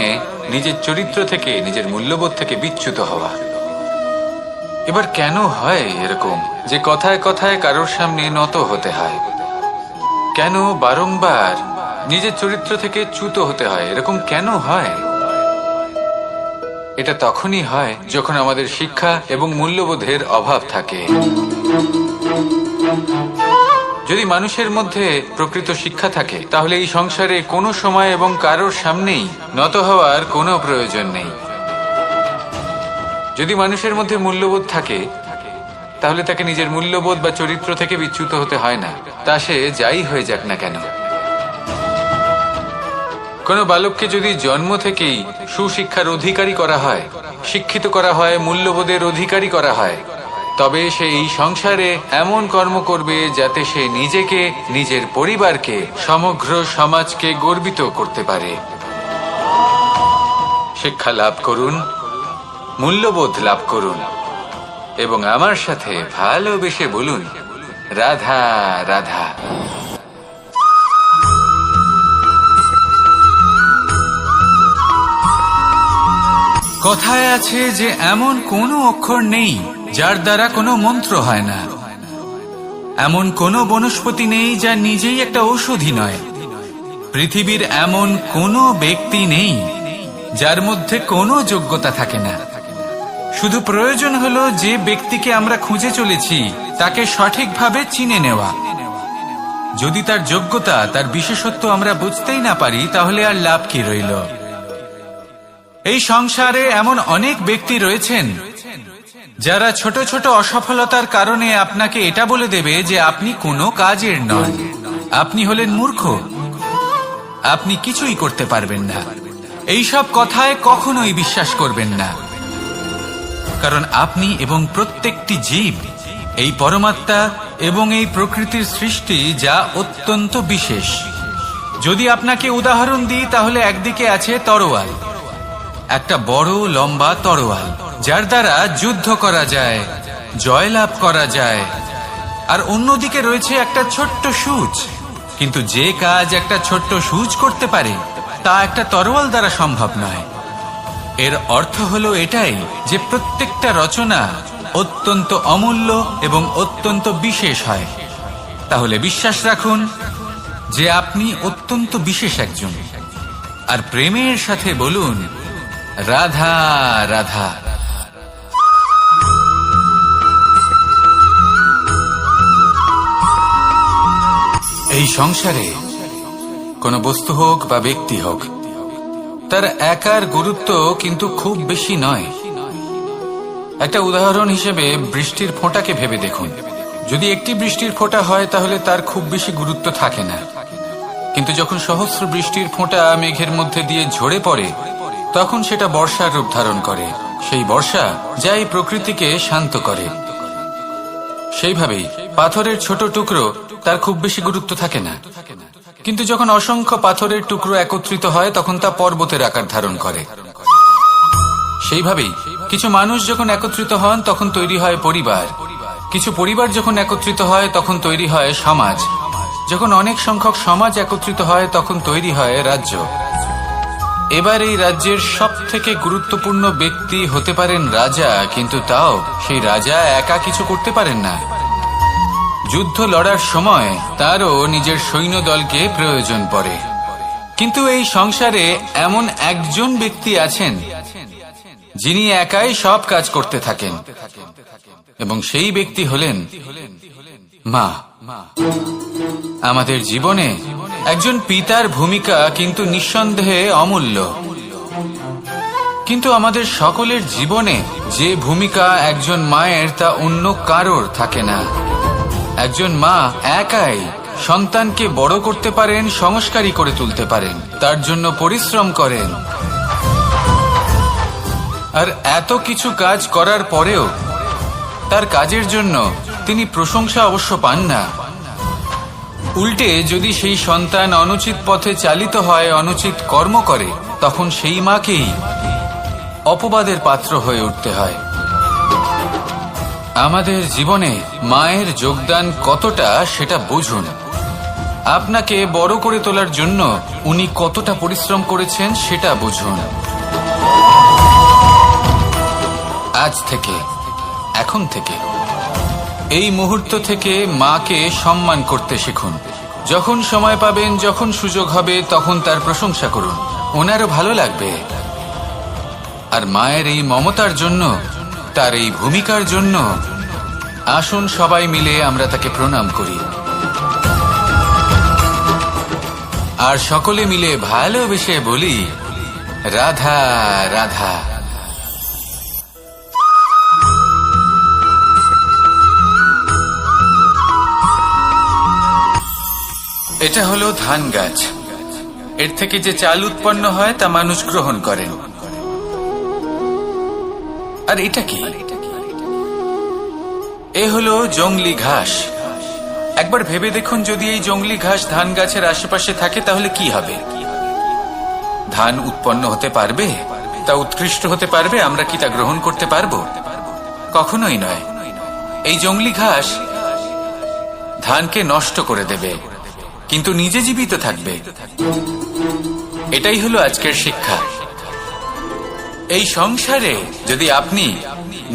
নিজের চরিত্র থেকে, নিজের মূল্যবোধ থেকে বিচ্যুত হওয়া। এবার কেন হয় এরকম যে কথায় কথায় কারোর সামনে নত হতে হয়? কেন বারংবার নিজের চরিত্র থেকে চ্যুত হতে হয়? এরকম কেন হয়? এটা তখনই হয় যখন আমাদের শিক্ষা এবং মূল্যবোধের অভাব থাকে। যদি মানুষের মধ্যে প্রকৃত শিক্ষা থাকে তাহলে এই সংসারে কোনো সময় এবং কারোর সামনেই নত হওয়ার কোনো প্রয়োজন নেই। যদি মানুষের মধ্যে মূল্যবোধ থাকে তাহলে তাকে নিজের মূল্যবোধ বা চরিত্র থেকে বিচ্যুত হতে হয় না, তা সে যাই হয়ে যাক না কেন। কোনো বালককে যদি জন্ম থেকেই সুশিক্ষার অধিকারী করা হয়, শিক্ষিত করা হয়, মূল্যবোধের অধিকারী করা হয়, তবে সে এই সংসারে এমন কর্ম করবে যাতে সে নিজেকে, নিজের পরিবারকে, সমগ্র সমাজকে গর্বিত করতে পারে। শিক্ষা লাভ করুন, মূল্যবোধ লাভ করুন এবং আমার সাথে ভালোবেসে বলুন, রাধা রাধা। কথায় আছে যে এমন কোনো অক্ষর নেই যার দ্বারা কোনো মন্ত্র হয় না, এমন কোনো বনস্পতি নেই যা নিজেই একটা ঔষধি নয়, পৃথিবীর এমন কোনো ব্যক্তি নেই যার মধ্যে কোনো যোগ্যতা থাকে না। শুধু প্রয়োজন হলো যে ব্যক্তিকে আমরা খুঁজে চলেছি তাকে সঠিকভাবে চিনে নেওয়া। যদি তার যোগ্যতা, তার বিশেষত্ব আমরা বুঝতেই না পারি, তাহলে আর লাভ কি রইল? এই সংসারে এমন অনেক ব্যক্তি রয়েছেন যারা ছোট ছোট অসফলতার কারণে আপনাকে এটা বলে দেবে যে আপনি কোনো কাজের নন, আপনি হলেন মূর্খ, আপনি কিছুই করতে পারবেন না। এইসব কথায় কখনোই বিশ্বাস করবেন না, কারণ আপনি এবং প্রত্যেকটি জীব এই পরমাত্মা এবং এই প্রকৃতির সৃষ্টি, যা অত্যন্ত বিশেষ। যদি আপনাকে উদাহরণ দিই তাহলে একদিকে আছে তরোয়াল, একটা বড় লম্বা তরোয়াল যার দ্বারা যুদ্ধ করা যায়, জয়লাভ করা যায়, আর অন্যদিকে রয়েছে একটা ছোট্ট সূচ। কিন্তু যে কাজ একটা ছোট্ট সূচ করতে পারে তা একটা তরোয়াল দ্বারা সম্ভব নয়। এর অর্থ হলো এটাই যে প্রত্যেকটা রচনা অত্যন্ত অমূল্য এবং অত্যন্ত বিশেষ হয়। তাহলে বিশ্বাস রাখুন যে আপনি অত্যন্ত বিশেষ একজন, আর প্রেমের সাথে বলুন, রাধা রাধা। এই সংসারে কোনো বস্তু হোক বা ব্যক্তি হোক, তার একার গুরুত্ব কিন্তু খুব বেশি নয়। একটা উদাহরণ হিসেবে বৃষ্টির ফোঁটাকে ভেবে দেখুন। যদি একটি বৃষ্টির ফোঁটা হয় তাহলে তার খুব বেশি গুরুত্ব থাকে না, কিন্তু যখন সহস্র বৃষ্টির ফোঁটা মেঘের মধ্যে দিয়ে ঝরে পড়ে তখন সেটা বর্ষার রূপ ধারণ করে। সেই বর্ষা যা এই প্রকৃতিকে শান্ত করে। সেইভাবেই পাথরের ছোট টুকরো, তার খুব বেশি গুরুত্ব থাকে না, কিন্তু যখন অসংখ্য পাথরের টুকরো একত্রিত হয় তখন তা পর্বতের আকার ধারণ করে। সেইভাবেই কিছু মানুষ যখন একত্রিত হন তখন তৈরি হয় পরিবার, কিছু পরিবার যখন একত্রিত হয় তখন তৈরি হয় সমাজ, যখন অনেক সংখ্যক সমাজ একত্রিত হয় তখন তৈরি হয় রাজ্য। এবার এই রাজ্যের সব থেকে গুরুত্বপূর্ণ ব্যক্তি হতে পারেন রাজা, কিন্তু তাও সেই রাজা একা কিছু করতে পারেন না। যুদ্ধ লড়ার সময় তারও নিজের সৈন্যদলকে প্রয়োজন পড়ে। কিন্তু এই সংসারে এমন একজন ব্যক্তি আছেন যিনি একাই সব কাজ করতে থাকেন, এবং সেই ব্যক্তি হলেন মা। আমাদের জীবনে একজন পিতার ভূমিকা কিন্তু নিঃসন্দেহে অমূল্য, কিন্তু আমাদের সকলের জীবনে যে ভূমিকা একজন মায়ের তা অন্য কারোর থাকে না। একজন মা একাই সন্তানকে বড় করতে পারেন, সংস্কারী করে তুলতে পারেন, তার জন্য পরিশ্রম করেন, আর এত কিছু কাজ করার পরেও তার কাজের জন্য তিনি প্রশংসা অবশ্য পান না। উল্টে যদি সেই সন্তান অনুচিত পথে চালিত হয়, অনুচিত কর্ম করে, তখন সেই মাকেই অপবাদের পাত্র হয়ে উঠতে হয়। আমাদের জীবনে মায়ের যোগদান কতটা সেটা বুঝুন। আপনাকে বড় করে তোলার জন্য উনি কতটা পরিশ্রম করেছেন সেটা বুঝুন। আজ থেকে, এখন থেকে, এই মুহূর্ত থেকে মাকে সম্মান করতে শিখুন। যখন সময় পাবেন, যখন সুযোগ হবে, তখন তার প্রশংসা করুন, ওনারও ভালো লাগবে। আর মায়ের এই মমতার জন্য, তার এই ভূমিকার জন্য আসুন সবাই মিলে আমরা তাকে প্রণাম করি, আর সকলে মিলে ভালোবেসে বলি, রাধা রাধা। এটা হলো ধান গাছ। এর থেকে যে চাল উৎপন্ন হয় তা মানুষ গ্রহণ করেন। আর এটা কি? এ হলো জংলি ঘাস। একবার ভেবে দেখুন, যদি এই জংলি ঘাস ধান গাছের আশেপাশে থাকে তাহলে কি হবে? ধান উৎপন্ন হতে পারবে? তা উৎকৃষ্ট হতে পারবে? আমরা কি তা গ্রহণ করতে পারবো? কখনোই নয়। এই জংলি ঘাস ধানকে নষ্ট করে দেবে, কিন্তু নিজে জীবিত থাকবে। এটাই হলো আজকের শিক্ষা। এই সংসারে যদি আপনি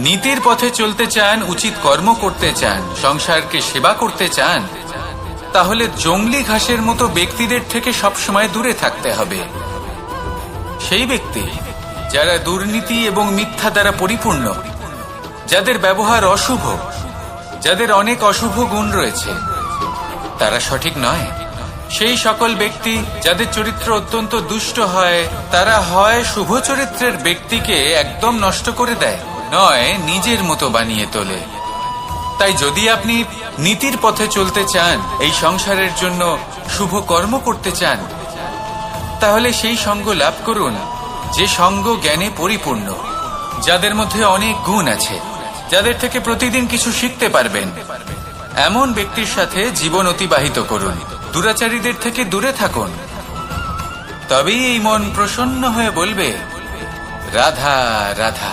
নীতির পথে চলতে চান, উচিত কর্ম করতে চান, সংসারকে সেবা করতে চান, তাহলে জংলি ঘাসের মতো ব্যক্তিদের থেকে সবসময় দূরে থাকতে হবে। সেই ব্যক্তি যারা দুর্নীতি এবং মিথ্যা দ্বারা পরিপূর্ণ, যাদের ব্যবহার অশুভ, যাদের অনেক অশুভ গুণ রয়েছে, তারা সঠিক নয়। সেই সকল ব্যক্তি যাদের চরিত্র অত্যন্ত দুষ্ট হয়, তারা হয় শুভ চরিত্রের ব্যক্তিকে একদম নষ্ট করে দেয়, নয় নিজের মতো বানিয়ে তোলে। তাই যদি আপনি নীতির পথে চলতে চান, এই সংসারের জন্য শুভ কর্ম করতে চান, তাহলে সেই সঙ্গ লাভ করুন যে সঙ্গ জ্ঞানে পরিপূর্ণ, যাদের মধ্যে অনেক গুণ আছে, যাদের থেকে প্রতিদিন কিছু শিখতে পারবেন। এমন ব্যক্তির সাথে জীবন অতিবাহিত করুন। দুরাচারীদের থেকে দূরে থাকুন। তবেই এই মন প্রসন্ন হয়ে বলবে, রাধা রাধা।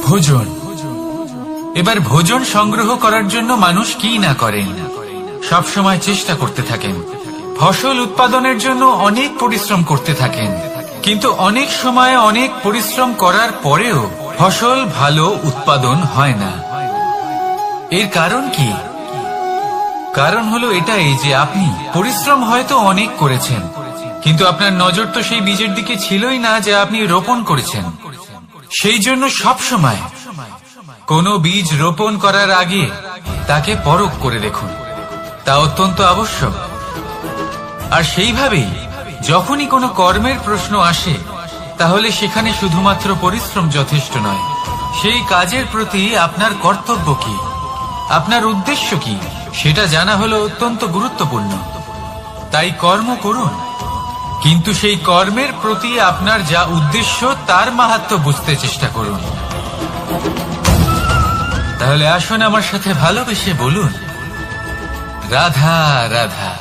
ভোজন। এবার ভোজন সংগ্রহ করার জন্য মানুষ কি না করেন, সব সময় চেষ্টা করতে থাকেন। ফসল উৎপাদনের জন্য অনেক পরিশ্রম করতে থাকেন, কিন্তু অনেক সময় অনেক পরিশ্রম করার পরেও ফসল ভালো উৎপাদন হয় না। এর কারণ কি? কারণ হলো এটাই যে আপনি পরিশ্রম হয়তো অনেক করেছেন, কিন্তু আপনার নজর তো সেই বীজের দিকে ছিলই না যে আপনি রোপণ করেছেন। সেই জন্য সব সময় কোনো বীজ রোপণ করার আগে তাকে পরখ করে দেখুন, তা অত্যন্ত আবশ্যক। আর সেইভাবেই যখনই কোনো কর্মের প্রশ্ন আসে, তাহলে সেখানে শুধুমাত্র পরিশ্রম যথেষ্ট নয়। সেই কাজের প্রতি আপনার কর্তব্য কি, আপনার উদ্দেশ্য কি, সেটা জানা হলো অত্যন্ত গুরুত্বপূর্ণ। তাই কর্ম করুন, কিন্তু সেই কর্মের প্রতি আপনার যা উদ্দেশ্য তার মাহাত্ম্য বুঝতে চেষ্টা করুন। তাহলে আসুন আমার সাথে ভালোবেসে বলুন, রাধা রাধা।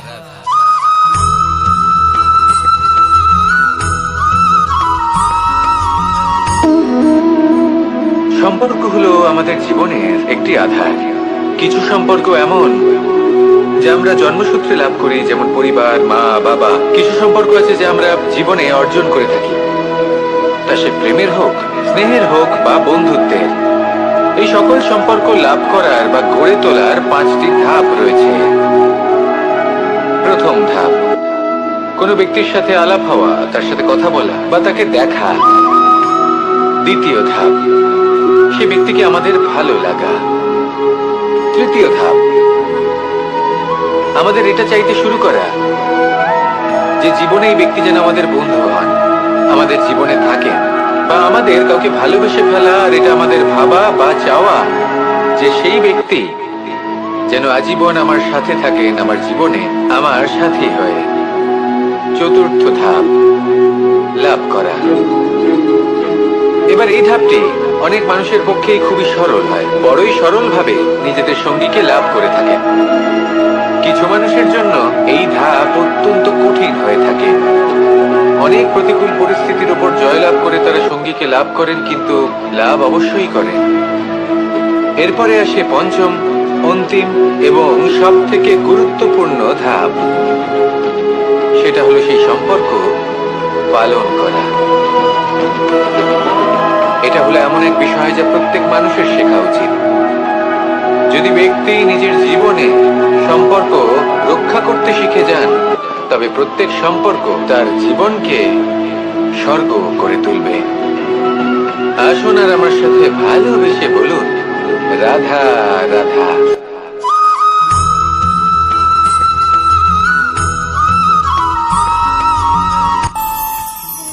সম্পর্ক হলো আমাদের জীবনের একটি আধার। কিছু সম্পর্ক এমন যা আমরা জন্মসূত্রে লাভ করি, যেমন পরিবার, মা, বাবা। কিছু সম্পর্ক আছে যা আমরা জীবনে অর্জন করে থাকি, তা সে প্রেমের হোক, স্নেহের হোক বা বন্ধুত্বের। এই সকল সম্পর্ক লাভ করার বা গড়ে তোলার 5টি ধাপ রয়েছে। প্রথম ধাপ, কোনো ব্যক্তির সাথে আলাপ হওয়া, তার সাথে কথা বলা বা তাকে দেখা। দ্বিতীয় ধাপ, সে ব্যক্তিকে আমাদের ভালো লাগা। তৃতীয় ধাপ, আমাদের এটা চাইতে শুরু করা যে জীবনে এই ব্যক্তি যেন আমাদের বন্ধু হন, আমাদের জীবনে থাকেন, বা আমাদের কাউকে ভালোবেসে ফেলা। আর এটা আমাদের ভাবা বা চাওয়া যে সেই ব্যক্তি যেন আজীবন আমার সাথে থাকেন, আমার জীবনে আমার সাথী হয়ে। চতুর্থ ধাপ, লাভ করা। এবার এই ধাপটি অনেক মানুষের পক্ষেই খুবই সরল হয়, বড়ই সরলভাবে নিজেদের সঙ্গীকে লাভ করে থাকেন। কিছু মানুষের জন্য এই ধাপ অত্যন্ত কঠিন হয়ে থাকে। অনেক প্রতিকূল পরিস্থিতির উপর জয়লাভ করে তারা সঙ্গীকে লাভ করেন, কিন্তু লাভ অবশ্যই করেন। এরপরে আসে পঞ্চম, অন্তিম এবং সব থেকে গুরুত্বপূর্ণ ধাপ। সেটা হলো সেই সম্পর্ক পালন করা। এটা হলো এমন এক বিষয় যা প্রত্যেক মানুষের শেখা উচিত। যদি ব্যক্তি নিজের জীবনে সম্পর্ক রক্ষা করতে শিখে যান, তবে প্রত্যেক সম্পর্ক তার জীবনকে স্বর্গ করে তুলবে। আসুন আর আমার সাথে ভালোবেসে বলুন, রাধা রাধা।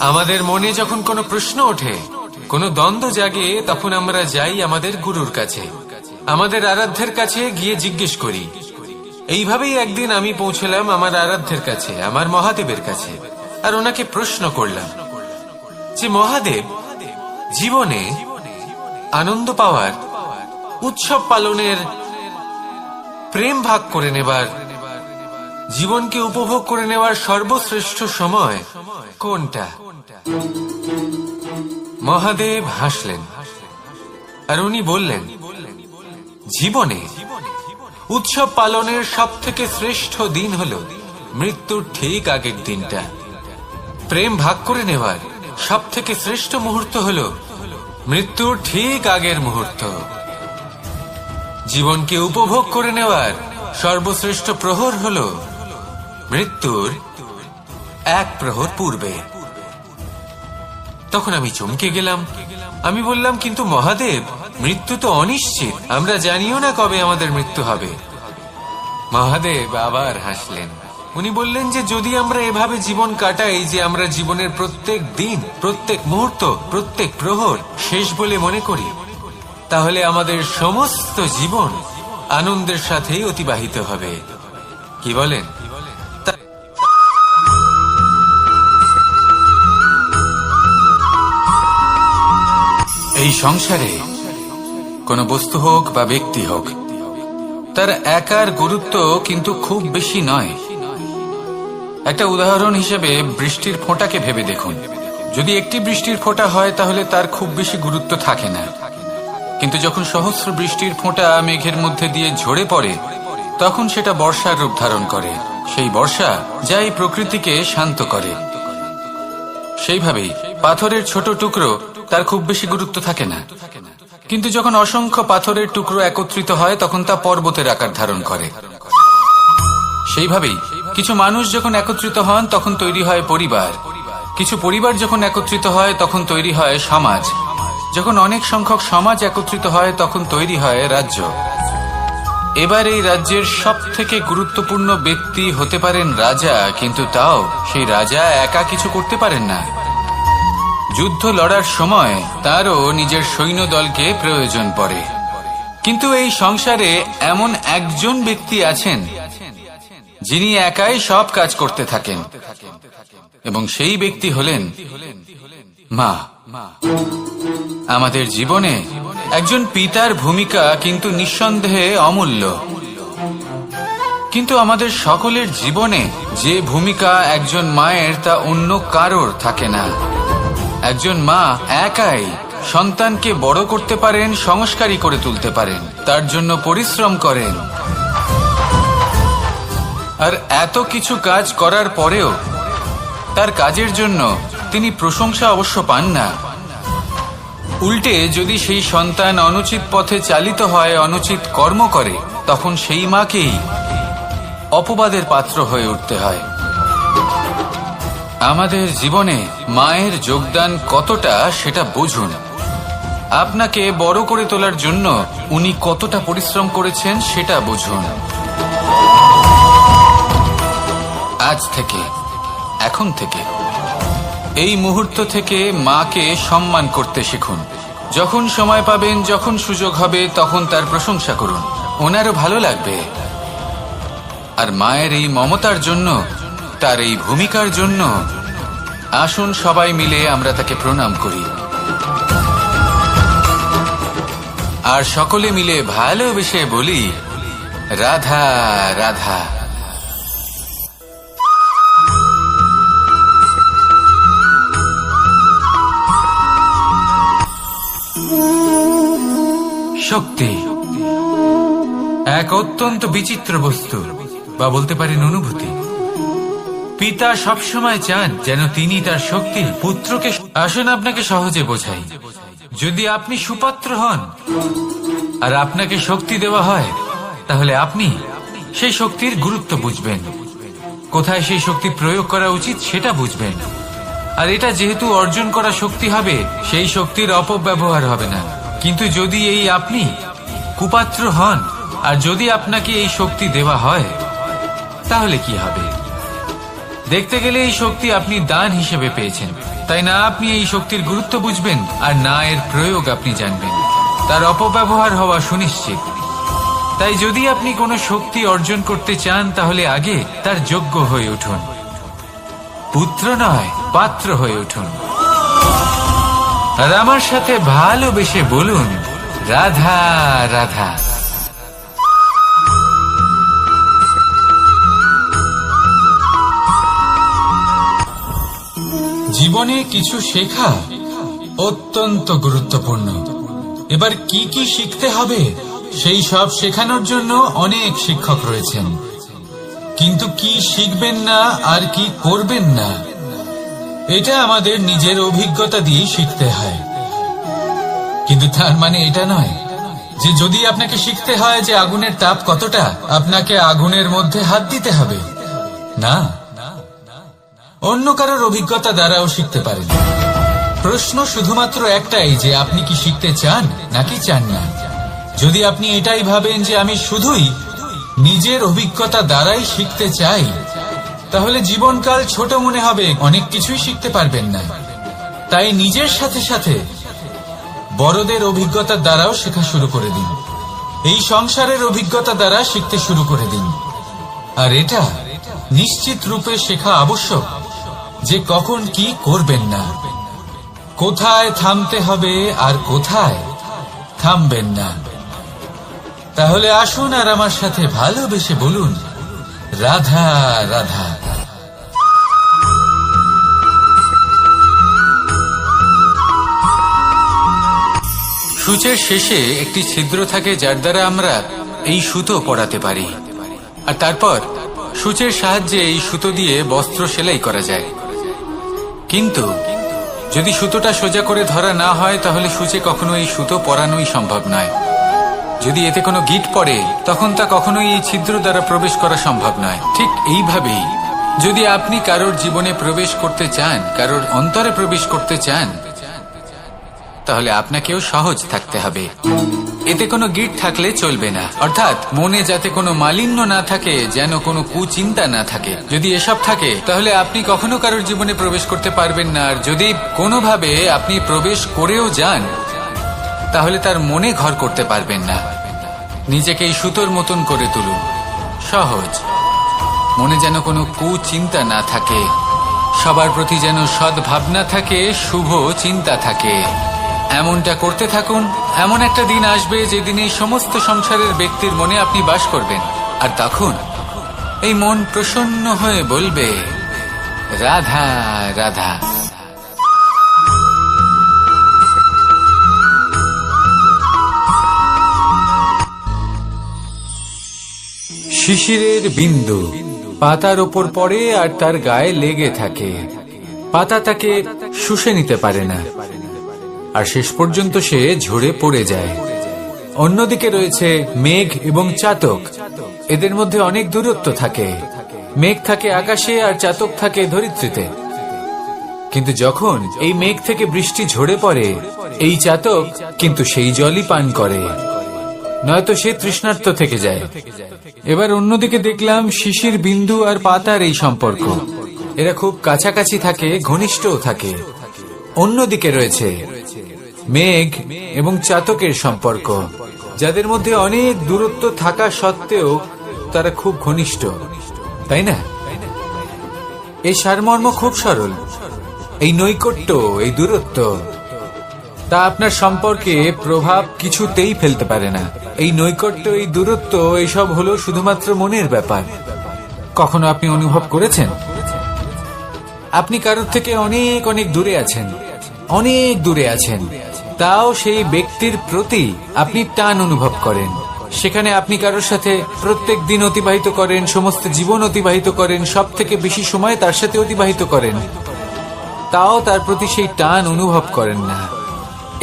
আমাদের মনে যখন কোনো প্রশ্ন ওঠে, কোনো দ্বন্দ্ব জাগে তখন আমরা যাই আমাদের গুরুর কাছে, আমাদের আরাধ্যের কাছে গিয়ে জিজ্ঞেস করি। এইভাবেই একদিন আমি পৌঁছলাম আমার আরাধ্যের কাছে, আমার মহাদেবের কাছে, আর ওনাকে প্রশ্ন করলাম যে মহাদেব, জীবনে আনন্দ পাওয়ার, উৎসব পালনের, প্রেম ভাগ করে নেবার, জীবনকে উপভোগ করে নেওয়ার সর্বশ্রেষ্ঠ সময় কোনটা? মহাদেব হাসলেন আর উনি বললেন, জীবনে উৎসব পালনের সব থেকে শ্রেষ্ঠ দিন হল মৃত্যুর ঠিক আগের দিনটা। প্রেম ভাগ করে নেওয়ার সব থেকে শ্রেষ্ঠ মুহূর্ত হল মৃত্যুর ঠিক আগের মুহূর্ত। জীবনকে উপভোগ করে নেওয়ার সর্বশ্রেষ্ঠ প্রহর হল মৃত্যুর এক প্রহর পূর্বে। তখন আমি চমকে গেলাম। আমি বললাম, কিন্তু মহাদেব, মৃত্যু তো অনিশ্চিত, আমরা জানিও না কবে আমাদের মৃত্যু হবে। মহাদেব আবার হাসলেন। উনি বললেন যে যদি আমরা এভাবে জীবন কাটাই যে আমরা জীবনের প্রত্যেক দিন, প্রত্যেক মুহূর্ত, প্রত্যেক প্রহর শেষ বলে মনে করি, তাহলে আমাদের সমস্ত জীবন আনন্দের সাথেই অতিবাহিত হবে। কি বলেন? এই সংসারে কোনো বস্তু হোক বা ব্যক্তি হোক, তার একার গুরুত্ব কিন্তু খুব বেশি নয়। একটা উদাহরণ হিসেবে বৃষ্টির ফোঁটাকে ভেবে দেখুন। যদি একটি বৃষ্টির ফোঁটা হয় তাহলে তার খুব বেশি গুরুত্ব থাকে না, কিন্তু যখন সহস্র বৃষ্টির ফোঁটা মেঘের মধ্যে দিয়ে ঝরে পড়ে, তখন সেটা বর্ষার রূপ ধারণ করে। সেই বর্ষা যা এই প্রকৃতিকে শান্ত করে। সেইভাবেই পাথরের ছোট টুকরো, তার খুব বেশি গুরুত্ব থাকে না, কিন্তু যখন অসংখ্য পাথরের টুকরো একত্রিত হয় তখন তা পর্বতের আকার ধারণ করে। সেইভাবেই কিছু মানুষ যখন একত্রিত হন তখন তৈরি হয় পরিবার, কিছু পরিবার যখন একত্রিত হয় তখন তৈরি হয় সমাজ, যখন অনেক সংখ্যক সমাজ একত্রিত হয় তখন তৈরি হয় রাজ্য। এবার এই রাজ্যের সব থেকে গুরুত্বপূর্ণ ব্যক্তি হতে পারেন রাজা, কিন্তু তাও সেই রাজা একা কিছু করতে পারেন না। যুদ্ধ লড়ার সময় তারও নিজের সৈন্যদলকে প্রয়োজন পড়ে। কিন্তু এই সংসারে এমন একজন ব্যক্তি আছেন যিনি একাই সব কাজ করতে থাকেন, এবং সেই ব্যক্তি হলেন মা। আমাদের জীবনে একজন পিতার ভূমিকা কিন্তু নিঃসন্দেহে অমূল্য, কিন্তু আমাদের সকলের জীবনে যে ভূমিকা একজন মায়ের তা অন্য কারোর থাকে না। একজন মা একাই সন্তানকে বড় করতে পারেন, সংস্কারী করে তুলতে পারেন, তার জন্য পরিশ্রম করেন। আর এত কিছু কাজ করার পরেও তার কাজের জন্য তিনি প্রশংসা অবশ্য পান না। উল্টে যদি সেই সন্তান অনুচিত পথে চালিত হয়, অনুচিত কর্ম করে, তখন সেই মাকেই অপবাদের পাত্র হয়ে উঠতে হয়। আমাদের জীবনে মায়ের যোগদান কতটা সেটা বুঝুন। আপনাকে বড় করে তোলার জন্য উনি কতটা পরিশ্রম করেছেন সেটা বুঝুন। আজ থেকে, এখন থেকে, এই মুহূর্ত থেকে মাকে সম্মান করতে শিখুন। যখন সময় পাবেন, যখন সুযোগ হবে, তখন তার প্রশংসা করুন, ওনারও ভালো লাগবে। আর মায়ের এই মমতার জন্য, তার এই ভূমিকার জন্য আসুন সবাই মিলে আমরা তাকে প্রণাম করি, আর সকলে মিলে ভালোবেসে বলি, রাধা রাধা। শক্তি এক অত্যন্ত বিচিত্র বস্তু, বা বলতে পারেন অনুভূতি। পিতা সবসময় চান যেন তিনি তার শক্তি পুত্রকে। আসুন আপনাকে সহজে বোঝাই। যদি আপনি সুপাত্র হন আর আপনাকে শক্তি দেওয়া হয়, তাহলে আপনি সেই শক্তির গুরুত্ব বুঝবেন, কোথায় সেই শক্তি প্রয়োগ করা উচিত সেটা বুঝবেন। আর এটা যেহেতু অর্জন করা শক্তি হবে, সেই শক্তির অপব্যবহার হবে না। কিন্তু যদি এই আপনি কুপাত্র হন আর যদি আপনাকে এই শক্তি দেওয়া হয়, তাহলে কি হবে? দেখতে গেলে এই শক্তি আপনি দান হিসেবে পেয়েছেন, তাই না আপনি এই শক্তির গুরুত্ব বুঝবেন আর না এর প্রয়োগ আপনি জানবেন। তার অপব্যবহার হওয়া সুনিশ্চিত। তাই যদি আপনি কোনো শক্তি অর্জন করতে চান তাহলে আগে তার যোগ্য হয়ে উঠুন, পুত্র নয় পাত্র হয়ে উঠুন। আর আমার সাথে ভালোবেসে বলুন, রাধা রাধা। জীবনে কিছু শেখা অত্যন্ত গুরুত্বপূর্ণ। এবার কি কি শিখতে হবে সেই সব শেখানোর জন্য অনেক শিক্ষক রয়েছেন, কিন্তু কি শিখবেন না আর কি করবেন না এটা আমাদের নিজের অভিজ্ঞতা দিয়ে শিখতে হয়। কিন্তু তার মানে এটা নয় যে যদি আপনাকে শিখতে হয় যে আগুনের তাপ কতটা, আপনাকে আগুনের মধ্যে হাত দিতে হবে। না, অন্য কারোর অভিজ্ঞতা দ্বারাও শিখতে পারেন। প্রশ্ন শুধুমাত্র একটাই যে আপনি কি শিখতে চান নাকি চান না। যদি আপনি এটাই ভাবেন যে আমি শুধুই নিজের অভিজ্ঞতা দ্বারাই শিখতে চাই, তাহলে জীবনকাল ছোট মনে হবে, অনেক কিছুই শিখতে পারবেন না। তাই নিজের সাথে সাথে বড়দের অভিজ্ঞতার দ্বারাও শেখা শুরু করে দিন। এই সংসারের অভিজ্ঞতা দ্বারা শিখতে শুরু করে দিন। আর এটা নিশ্চিত রূপে শেখা আবশ্যক যে কখন কি করবেন না, কোথায় থামতে হবে আর কোথায় থামবেন না। তাহলে আসুন আর আমার সাথে ভালোবেসে বলুন, রাধা রাধা। সূচের শেষে একটি ছিদ্র থাকে যার দ্বারা আমরা এই সুতো পরাতে পারি, আর তারপর সূচের সাহায্যে এই সুতো দিয়ে বস্ত্র সেলাই করা যায়। কিন্তু যদি সুতোটা সোজা করে ধরা না হয় তাহলে সূচে কখনো এই সুতো পরানোই সম্ভব নয়। যদি এতে কোনো গিঁট পড়ে তখন তা কখনোই এই ছিদ্র দ্বারা প্রবেশ করা সম্ভব নয়। ঠিক এইভাবেই যদি আপনি কারোর জীবনে প্রবেশ করতে চান, কারোর অন্তরে প্রবেশ করতে চান, তাহলে আপনাকেও সহজ থাকতে হবে। এতে কোনো গিঁট থাকলে চলবে না, অর্থাৎ মনে যাতে কোনো মালিন্য না থাকে, যেন কোনো কুচিন্তা না থাকে। যদি এসব থাকে তাহলে আপনি কখনো কারোর জীবনে প্রবেশ করতে পারবেন না। আর যদি কোনোভাবে আপনি প্রবেশ করেও যান তাহলে তার মনে ঘর করতে পারবেন না। নিজেকে এই সুতোর মতন করে তুলুন, সহজ। মনে যেন কোনো কুচিন্তা না থাকে, সবার প্রতি যেন সদ্ভাবনা থাকে, শুভ চিন্তা থাকে। এমনটা করতে থাকুন। এমন একটা দিন আসবে যেদিন এই সমস্ত সংসারের ব্যক্তির মনে আপনি বাস করবেন, আর তখন এই মন প্রসন্ন হয়ে বলবে, রাধা রাধা। শিশিরের বিন্দু পাতার ওপর পড়ে আর তার গায়ে লেগে থাকে। পাতা তাকে শুষে নিতে পারে না, আর শেষ পর্যন্ত সে ঝরে পড়ে যায়। অন্যদিকে রয়েছে মেঘ এবং চাতক। এদের মধ্যে অনেক দূরত্ব থাকে। মেঘ থাকে আকাশে আর চাতক থাকে ধরিত্রীতে। কিন্তু যখন এই মেঘ থেকে বৃষ্টি ঝরে পড়ে, এই চাতক কিন্তু সেই জলই পান করে, নয়তো সে তৃষ্ণার্ত থেকে যায়। এবার অন্যদিকে দেখলাম শিশির বিন্দু আর পাতার এই সম্পর্ক। এরা খুব কাছাকাছি থাকে, ঘনিষ্ঠও থাকে। অন্যদিকে রয়েছে মেঘ এবং চাতকের সম্পর্ক, যাদের মধ্যে অনেক দূরত্ব থাকা সত্ত্বেও তারা খুব ঘনিষ্ঠ, তাই না? এই সারমর্ম খুব সরল। এই নৈকট্য, এই দূরত্ব, তা আপনার সম্পর্কে প্রভাব কিছুতেই ফেলতে পারে না। এই নৈকট্য, এই দূরত্ব, এইসব হলো শুধুমাত্র মনের ব্যাপার। কখনো আপনি অনুভব করেছেন আপনি কারোর থেকে অনেক অনেক দূরে আছেন, অনেক দূরে আছেন, তাও সেই ব্যক্তির প্রতি আপনি টান অনুভব করেন। সেখানে আপনি কারোর সাথে প্রত্যেক দিন অতিবাহিত করেন, সমস্ত জীবন অতিবাহিত করেন, সব থেকে বেশি সময় তার সাথে অতিবাহিত করেন, তাও তার প্রতি সেই টান অনুভব করেন না।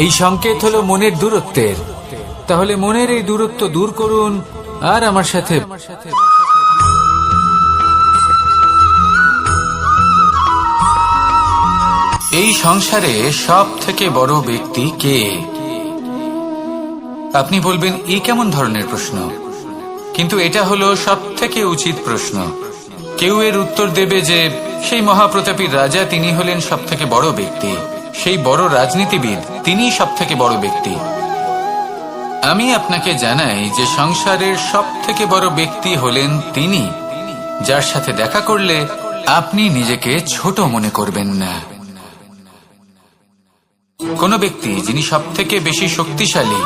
এই সংকেত হলো মনের দূরত্বের। তাহলে মনের এই দূরত্ব দূর করুন আর আমার সাথে এই সংসারে সব থেকে বড় ব্যক্তি কে? আপনি বলবেন, এই কেমন ধরনের প্রশ্ন? কিন্তু এটা হলো সব থেকে উচিত প্রশ্ন। কেউ এর উত্তর দেবে যে সেই মহাপ্রতাপী রাজা তিনি হলেন সবথেকে বড় ব্যক্তি, সেই বড় রাজনীতিবিদ তিনি সবথেকে বড় ব্যক্তি। আমি আপনাকে জানাই যে সংসারের সবথেকে বড় ব্যক্তি হলেন তিনি, যার সাথে দেখা করলে আপনি নিজেকে ছোট মনে করবেন না। কোন ব্যক্তি যিনি সবথেকে বেশি শক্তিশালী,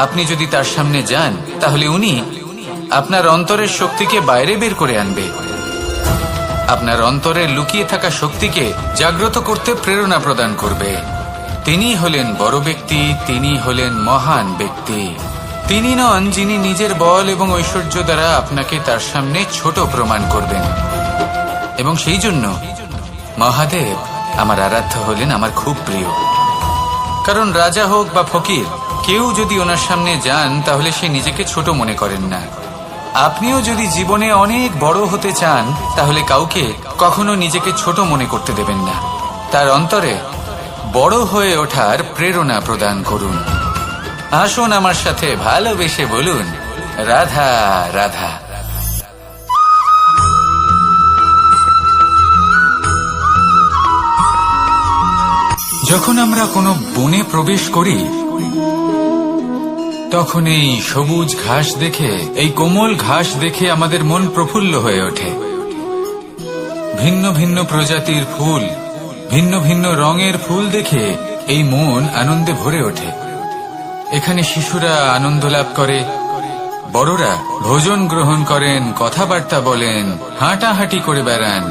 আপনি যদি তার সামনে যান তাহলে উনি আপনার অন্তরের শক্তিকে বাইরে বের করে আনবে, আপনার অন্তরে লুকিয়ে থাকা শক্তিকে জাগ্রত করতে প্রেরণা প্রদান করবে। তিনি হলেন বড় ব্যক্তি, তিনি হলেন মহান ব্যক্তি। তিনি নন যিনি নিজের বল এবং ঐশ্বর্য দ্বারা আপনাকে তার সামনে ছোট প্রমাণ করবেন। এবং সেই জন্য মহাদেব আমার আরাধ্য হলেন আমার খুব প্রিয়। কারণ রাজা হোক বা ফকির, কেউ যদি ওনার সামনে যান তাহলে সে নিজেকে ছোট মনে করেন না। আপনিও যদি জীবনে অনেক বড় হতে চান তাহলে কাউকে কখনো নিজেকে ছোট মনে করতে দেবেন না। তার অন্তরে বড় হয়ে ওঠার প্রেরণা প্রদান করুন। আসুন আমার সাথে ভালোবেসে বলুন, রাধা রাধা। যখন আমরা কোনো বনে প্রবেশ করি তখন এই সবুজ ঘাস দেখে, এই কোমল ঘাস দেখে আমাদের মন প্রফুল্ল হয়ে ওঠে। ভিন্ন ভিন্ন প্রজাতির ফুল, ভিন্ন ভিন্ন রঙের ফুল দেখে এই মন আনন্দে ভরে ওঠে। এখানে শিশুরা আনন্দ লাভ করে, বড়রা ভোজন গ্রহণ করেন, কথাবার্তা বলেন, হাঁটাহাঁটি করে বেড়ান।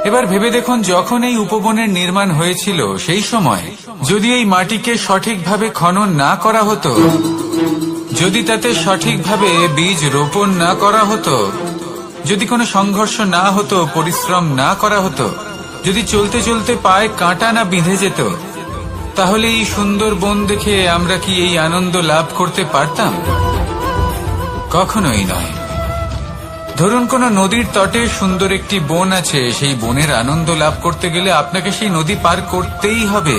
এবার ভেবে দেখুন, যখন এই উপবনের নির্মাণ হয়েছিল সেই সময় যদি এই মাটিকে সঠিকভাবে খনন না করা হতো, যদি তাতে সঠিকভাবে বীজ রোপণ না করা হতো, যদি কোনো সংঘর্ষ না হতো, পরিশ্রম না করা হতো, যদি চলতে চলতে পায়ে কাঁটা না বিঁধে যেত, তাহলে এই সুন্দর বন দেখে আমরা কি এই আনন্দ লাভ করতে পারতাম? কখনোই নয়। ধরুন কোন নদীর তটে সুন্দর একটি বন আছে, সেই বনের আনন্দ লাভ করতে গেলে আপনাকে সেই নদী পার করতেই হবে।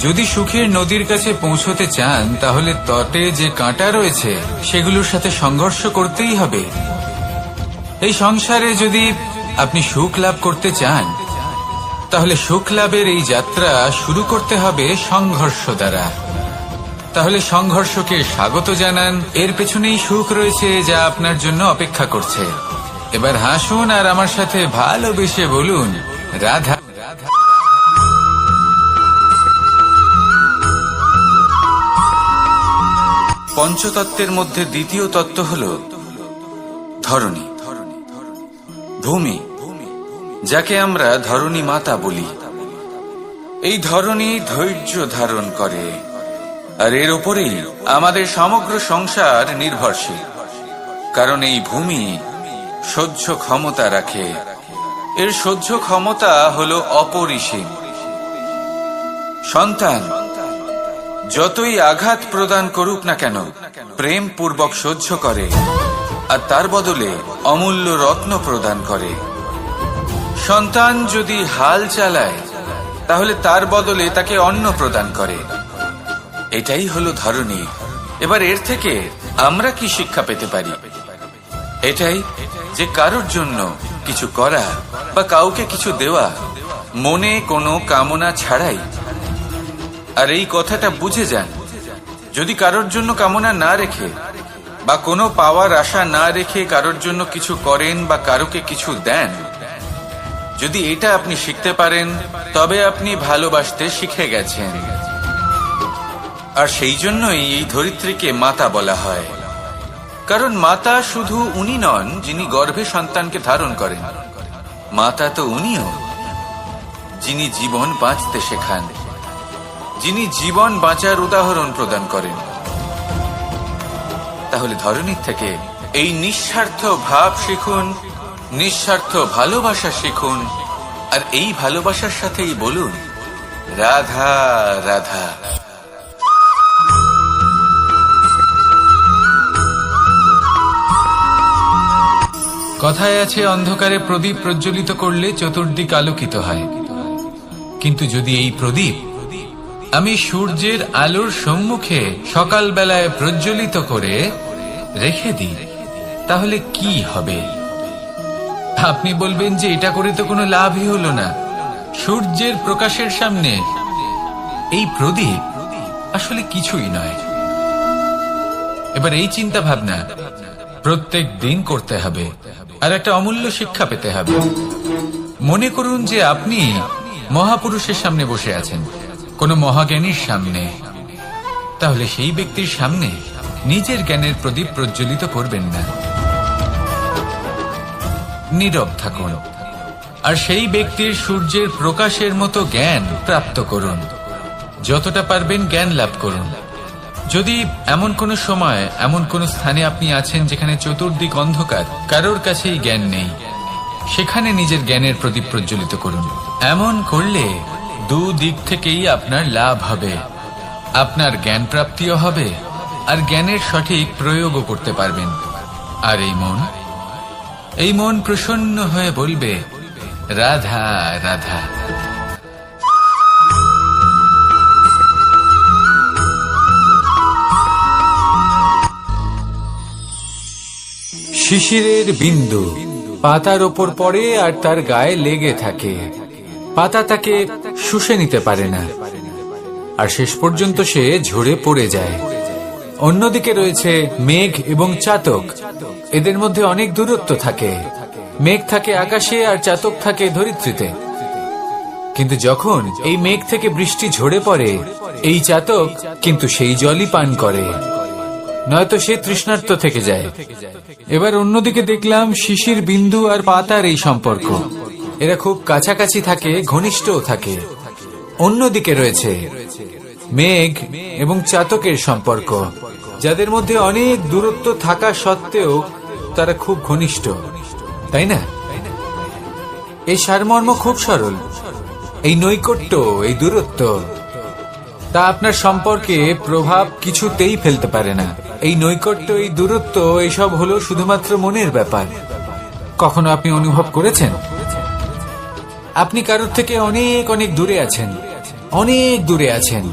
যদি সুখের নদীর কাছে পৌঁছতে চান তাহলে তটে যে কাঁটা রয়েছে সেগুলোর সাথে সংঘর্ষ করতেই হবে। এই সংসারে যদি আপনি সুখ লাভ করতে চান তাহলে সুখ লাভের এই যাত্রা শুরু করতে হবে সংঘর্ষ দ্বারা। তাহলে সংঘর্ষকে স্বাগত জানান, এর পেছনেই সুখ রয়েছে যা আপনার জন্য অপেক্ষা করছে। এবার হাসুন আর আমার সাথে ভালোবেসে বলুন, রাধা। পঞ্চতত্ত্বের মধ্যে দ্বিতীয় তত্ত্ব হল ধরণী, ভূমি, যাকে আমরা ধরণী মাতা বলি। এই ধরণী ধৈর্য ধারণ করে, আর এর উপরেই আমাদের সমগ্র সংসার নির্ভরশীল। কারণ এই ভূমি সহ্য ক্ষমতা রাখে, এর সহ্য ক্ষমতা হল অপরিসীম। সন্তান যতই আঘাত প্রদান করুক না কেন, প্রেম পূর্বক সহ্য করে, আর তার বদলে অমূল্য রত্ন প্রদান করে। সন্তান যদি হাল চালায় তাহলে তার বদলে তাকে অন্ন প্রদান করে। এটাই হলো ধরণী। এবার এর থেকে আমরা কি শিক্ষা পেতে পারি? এটাই যে কারোর জন্য কিছু করা বা কাউকে কিছু দেওয়া মনে কোনো কামনা ছাড়াই। আর এই কথাটা বুঝে যান, যদি কারোর জন্য কামনা না রেখে বা কোনো পাওয়ার আশা না রেখে কারোর জন্য কিছু করেন বা কারোকে কিছু দেন, যদি এটা আপনি শিখতে পারেন তবে আপনি ভালোবাসতে শিখে গেছেন। আর সেই জন্যই এই ধরিত্রীকে মাতা বলা হয়। কারণ মাতা শুধু উনি নন যিনি গর্ভে সন্তানকে ধারণ করেন, মাতা তো উনিও যিনি জীবন বাঁচতে শেখান, যিনি জীবন বাঁচার উদাহরণ প্রদান করেন। তাহলে ধরণীর থেকে এই নিঃস্বার্থ ভাব শিখুন, নিঃস্বার্থ ভালোবাসা শিখুন, আর এই ভালোবাসার সাথেই বলুন, রাধা রাধা। কথায় আছে, অন্ধকারে প্রদীপ প্রজ্বলিত করলে চতুর্দিক আলোকিত হয়। কিন্তু যদি এই প্রদীপ আমি সূর্যের আলোর সম্মুখে সকালবেলায় প্রজ্বলিত করে রেখে দিই তাহলে কি হবে? আপনি বলবেন যে এটা করে তো কোনো লাভই হলো না। সূর্যের প্রকাশের সামনে এই প্রদীপ আসলে কিছুই নয়। এবার এই চিন্তা ভাবনা প্রত্যেক দিন করতে হবে, আর একটা অমূল্য শিক্ষা পেতে হবে। মনে করুন যে আপনি মহাপুরুষের সামনে বসে আছেন, কোনো মহাজ্ঞানীর সামনে। তাহলে সেই ব্যক্তির সামনে নিজের জ্ঞানের প্রদীপ প্রজ্বলিত করবেন না, নীরব থাকুন, আর সেই ব্যক্তির সূর্যের প্রকাশের মতো জ্ঞান প্রাপ্ত করুন। যতটা পারবেন জ্ঞান লাভ করুন। যদি এমন কোনো সময় এমন কোনো স্থানে আপনি আছেন যেখানে চতুর্দিক অন্ধকার, কারোর কাছেই জ্ঞান নেই, সেখানে নিজের জ্ঞানের প্রদীপ প্রজ্বলিত করুন। এমন করলে দুদিক থেকেই আপনার লাভ হবে। আপনার জ্ঞান প্রাপ্তিও হবে, আর জ্ঞানের সঠিক প্রয়োগও করতে পারবেন। আর এই মন প্রসন্ন হয়ে বলবে, রাধা রাধা। শিশিরের বিন্দু পাতার ওপর পড়ে আর তার গায়ে লেগে থাকে। পাতা তাকে শুষে নিতে পারে না, আর শেষ পর্যন্ত সে ঝরে পড়ে যায়। অন্যদিকে রয়েছে মেঘ এবং চাতক। এদের মধ্যে অনেক দূরত্ব থাকে। মেঘ থাকে আকাশে আর চাতক থাকে ধরিত্রীতে। কিন্তু যখন এই মেঘ থেকে বৃষ্টি ঝরে পড়ে, এই চাতক কিন্তু সেই জলই পান করে, নয়তো সে তৃষ্ণার্ত থেকে যায়। এবার অন্যদিকে দেখলাম শিশির বিন্দু আর পাতার এই সম্পর্ক। এরা খুব কাছাকাছি থাকে, ঘনিষ্ঠও থাকে। অন্যদিকে রয়েছে মেঘ এবং চাতকের সম্পর্ক, যাদের মধ্যে অনেক দূরত্ব থাকা সত্ত্বেও তারা খুব ঘনিষ্ঠ, তাই না? এই সারমর্ম খুব সরল। এই নৈকট্য, এই দূরত্ব, তা আপনার সম্পর্কে প্রভাব কিছুতেই ফেলতে পারে না। এই নৈকট্য, এই দূরত্ব, এইসব হলো শুধুমাত্র মনের ব্যাপার। কখনো আপনি অনুভব করেছেন আপনি কারোর থেকে অনেক অনেক দূরে আছেন, অনেক দূরে আছেন,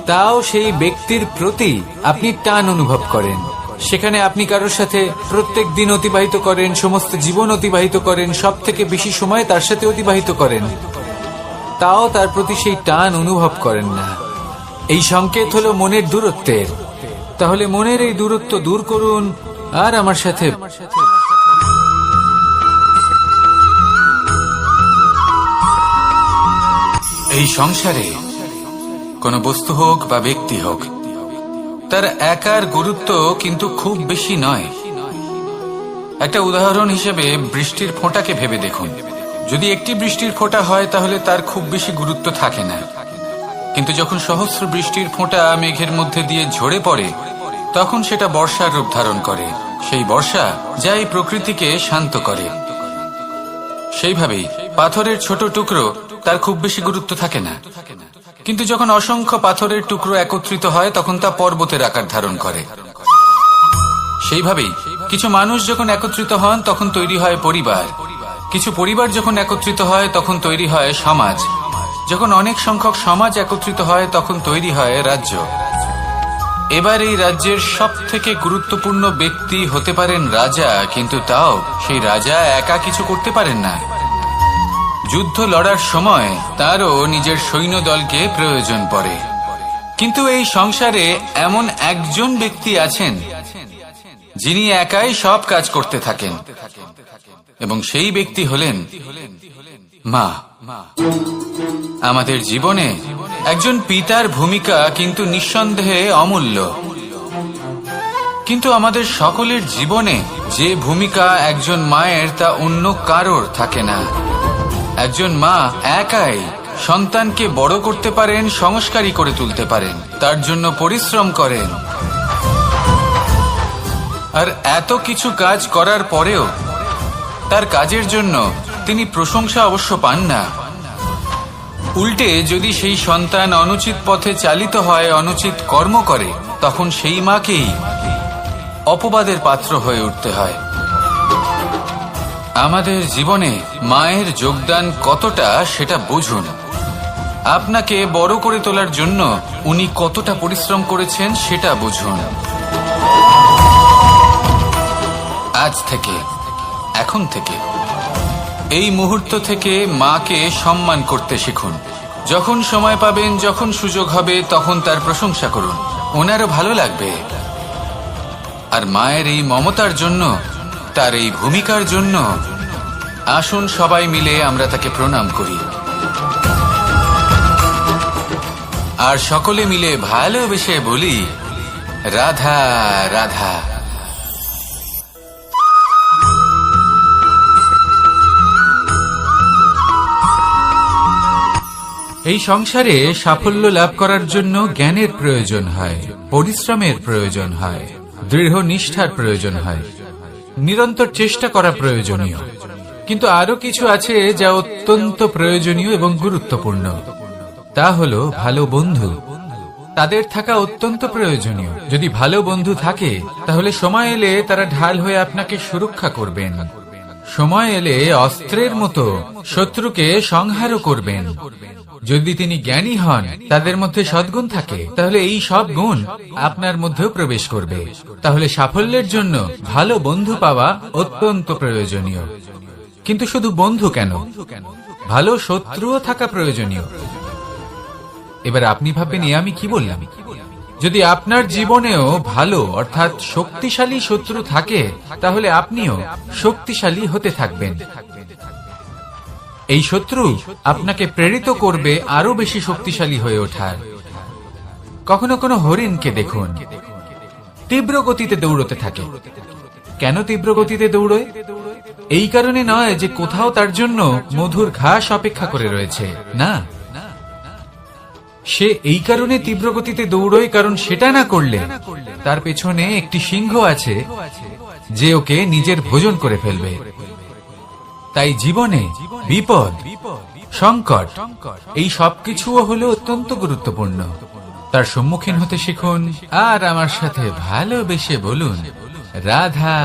তাও সেই ব্যক্তির প্রতি আপনি টান অনুভব করেন। সেখানে আপনি কারোর সাথে প্রত্যেক দিন অতিবাহিত করেন, সমস্ত জীবন অতিবাহিত করেন, সব থেকে বেশি সময় তার সাথে অতিবাহিত করেন, তাও তার প্রতি সেই টান অনুভব করেন না। এই সংকেত হলো মনের দূরত্বের। তাহলে মনের এই দূরত্ব দূর করুন আর আমার সাথে। এই সংসারে কোন বস্তু হোক বা ব্যক্তি হোক, তার একার গুরুত্ব কিন্তু খুব বেশি নয়। একটা উদাহরণ হিসেবে বৃষ্টির ফোঁটাকে ভেবে দেখুন। যদি একটি বৃষ্টির ফোঁটা হয় তাহলে তার খুব বেশি গুরুত্ব থাকে না, কিন্তু যখন সহস্র বৃষ্টির ফোঁটা মেঘের মধ্যে দিয়ে ঝরে পড়ে, তখন সেটা বর্ষার রূপ ধারণ করে। সেই বর্ষা যা এই প্রকৃতিকে শান্ত করে। সেইভাবেই পাথরের ছোট টুকরো, তার খুব বেশি গুরুত্ব থাকে না, কিন্তু যখন অসংখ্য পাথরের টুকরো একত্রিত হয় তখন তা পর্বতের আকার ধারণ করে। সেইভাবেই কিছু মানুষ যখন একত্রিত হন তখন তৈরি হয় পরিবার। কিছু পরিবার যখন একত্রিত হয় তখন তৈরি হয় সমাজ। যখন অনেক সংখ্যক সমাজ একত্রিত হয় তখন তৈরি হয় রাজ্য। এবার এই রাজ্যের সব থেকে গুরুত্বপূর্ণ ব্যক্তি হতে পারেন রাজা, কিন্তু তাও সেই রাজা একা কিছু করতে পারেন না। যুদ্ধ লড়ার সময় তারও নিজের সৈন্যদলকে প্রয়োজন পড়ে। কিন্তু এই সংসারে এমন একজন ব্যক্তি আছেন যিনি একাই সব কাজ করতে থাকেন, এবং সেই ব্যক্তি হলেন মা। আমাদের জীবনে একজন পিতার ভূমিকা কিন্তু নিঃসন্দেহে অমূল্য, কিন্তু আমাদের সকলের জীবনে যে ভূমিকা একজন মায়ের তা অন্য কারোর থাকে না। একজন মা একাই সন্তানকে বড় করতে পারেন, সংস্কারী করে তুলতে পারেন, তার জন্য পরিশ্রম করেন। আর এত কিছু কাজ করার পরেও তার কাজের জন্য তিনি প্রশংসা অবশ্য পান না। উল্টে যদি সেই সন্তান অনুচিত পথে চালিত হয়, অনুচিত কর্ম করে, তখন সেই মাকেই অপবাদের পাত্র হয়ে উঠতে হয়। আমাদের জীবনে মায়ের যোগদান কতটা সেটা বুঝুন। আপনাকে বড় করে তোলার জন্য উনি কতটা পরিশ্রম করেছেন সেটা বুঝুন। আজ থেকে, এখন থেকে এই মুহূর্ত থেকে মাকে সম্মান করতে শিখুন। যখন সময় পাবেন, যখন সুযোগ হবে, তখন তার প্রশংসা করুন, ওনারও ভালো লাগবে। আর মায়ের এই মমতার জন্য, তার এই ভূমিকার জন্য আসুন সবাই মিলে আমরা তাকে প্রণাম করি, আর সকলে মিলে ভালোবেসে বলি, রাধা রাধা। এই সংসারে সাফল্য লাভ করার জন্য জ্ঞানের প্রয়োজন হয়, পরিশ্রমের প্রয়োজন হয়, দৃঢ় নিষ্ঠার প্রয়োজন হয়, নিরন্তর চেষ্টা করা প্রয়োজনীয়। কিন্তু আরো কিছু আছে যা অত্যন্ত প্রয়োজনীয় এবং গুরুত্বপূর্ণ। তা হলো ভালো বন্ধু। তাদের থাকা অত্যন্ত প্রয়োজনীয়। যদি ভালো বন্ধু থাকে, তাহলে সময় এলে তারা ঢাল হয়ে আপনাকে সুরক্ষা করবেন। সময় এলে অস্ত্রের মতো শত্রুকে সংহারও করবেন। যদি তিনি জ্ঞানী হন, তাদের মধ্যে সদ্গুণ থাকে, তাহলে এই সব গুণ আপনার মধ্যেও প্রবেশ করবে। তাহলে সাফল্যের জন্য ভালো বন্ধু পাওয়া অত্যন্ত প্রয়োজনীয়। কিন্তু শুধু বন্ধু কেন, ভালো শত্রুও থাকা প্রয়োজনীয়। এবার আপনি ভাববেন, এ আমি কি বললাম? যদি আপনার জীবনেও ভালো অর্থাৎ শক্তিশালী শত্রু থাকে, তাহলে আপনিও শক্তিশালী হতে থাকবেন। এই শত্রু আপনাকে প্রেরিত করবে আরো বেশি শক্তিশালী হয়ে ওঠার। কখনো কোনো হরিণকে দেখুন, তীব্র গতিতে দৌড়তে থাকে। কেন তীব্র গতিতে দৌড়য়? এই কারণে নয় যে কোথাও তার জন্য মধুর ঘাস অপেক্ষা করে রয়েছে, না। সে এই কারণে তীব্র গতিতে দৌড়য় কারণ সেটা না করলে তার পেছনে একটি সিংহ আছে যে ওকে নিজের ভোজন করে ফেলবে। তাই জীবনে বিপদ, সংকট, এই সবকিছুও হলো অত্যন্ত গুরুত্বপূর্ণ। তার সম্মুখীন হতে শিখুন, আর আমার সাথে ভালোবেসে বলুন, রাধা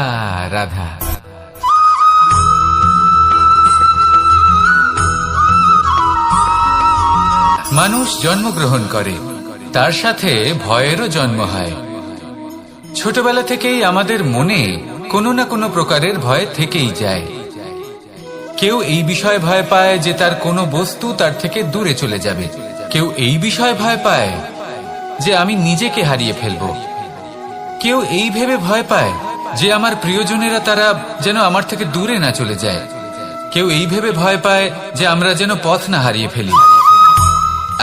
রাধা। মানুষ জন্মগ্রহণ করে, তার সাথে ভয়েরও জন্ম হয়। ছোটবেলা থেকেই আমাদের মনে কোনো না কোনো প্রকারের ভয় থেকেই যায়। কেউ এই বিষয়ে ভয় পায় যে তার কোনো বস্তু তার থেকে দূরে চলে যাবে। কেউ এই বিষয়ে ভয় পায় যে আমি নিজেকে হারিয়ে ফেলব। কেউ এই ভেবে ভয় পায় যে আমার প্রিয়জনেরা তারা যেন আমার থেকে দূরে না চলে যায়। কেউ এই ভেবে ভয় পায় যে আমরা যেন পথ না হারিয়ে ফেলি,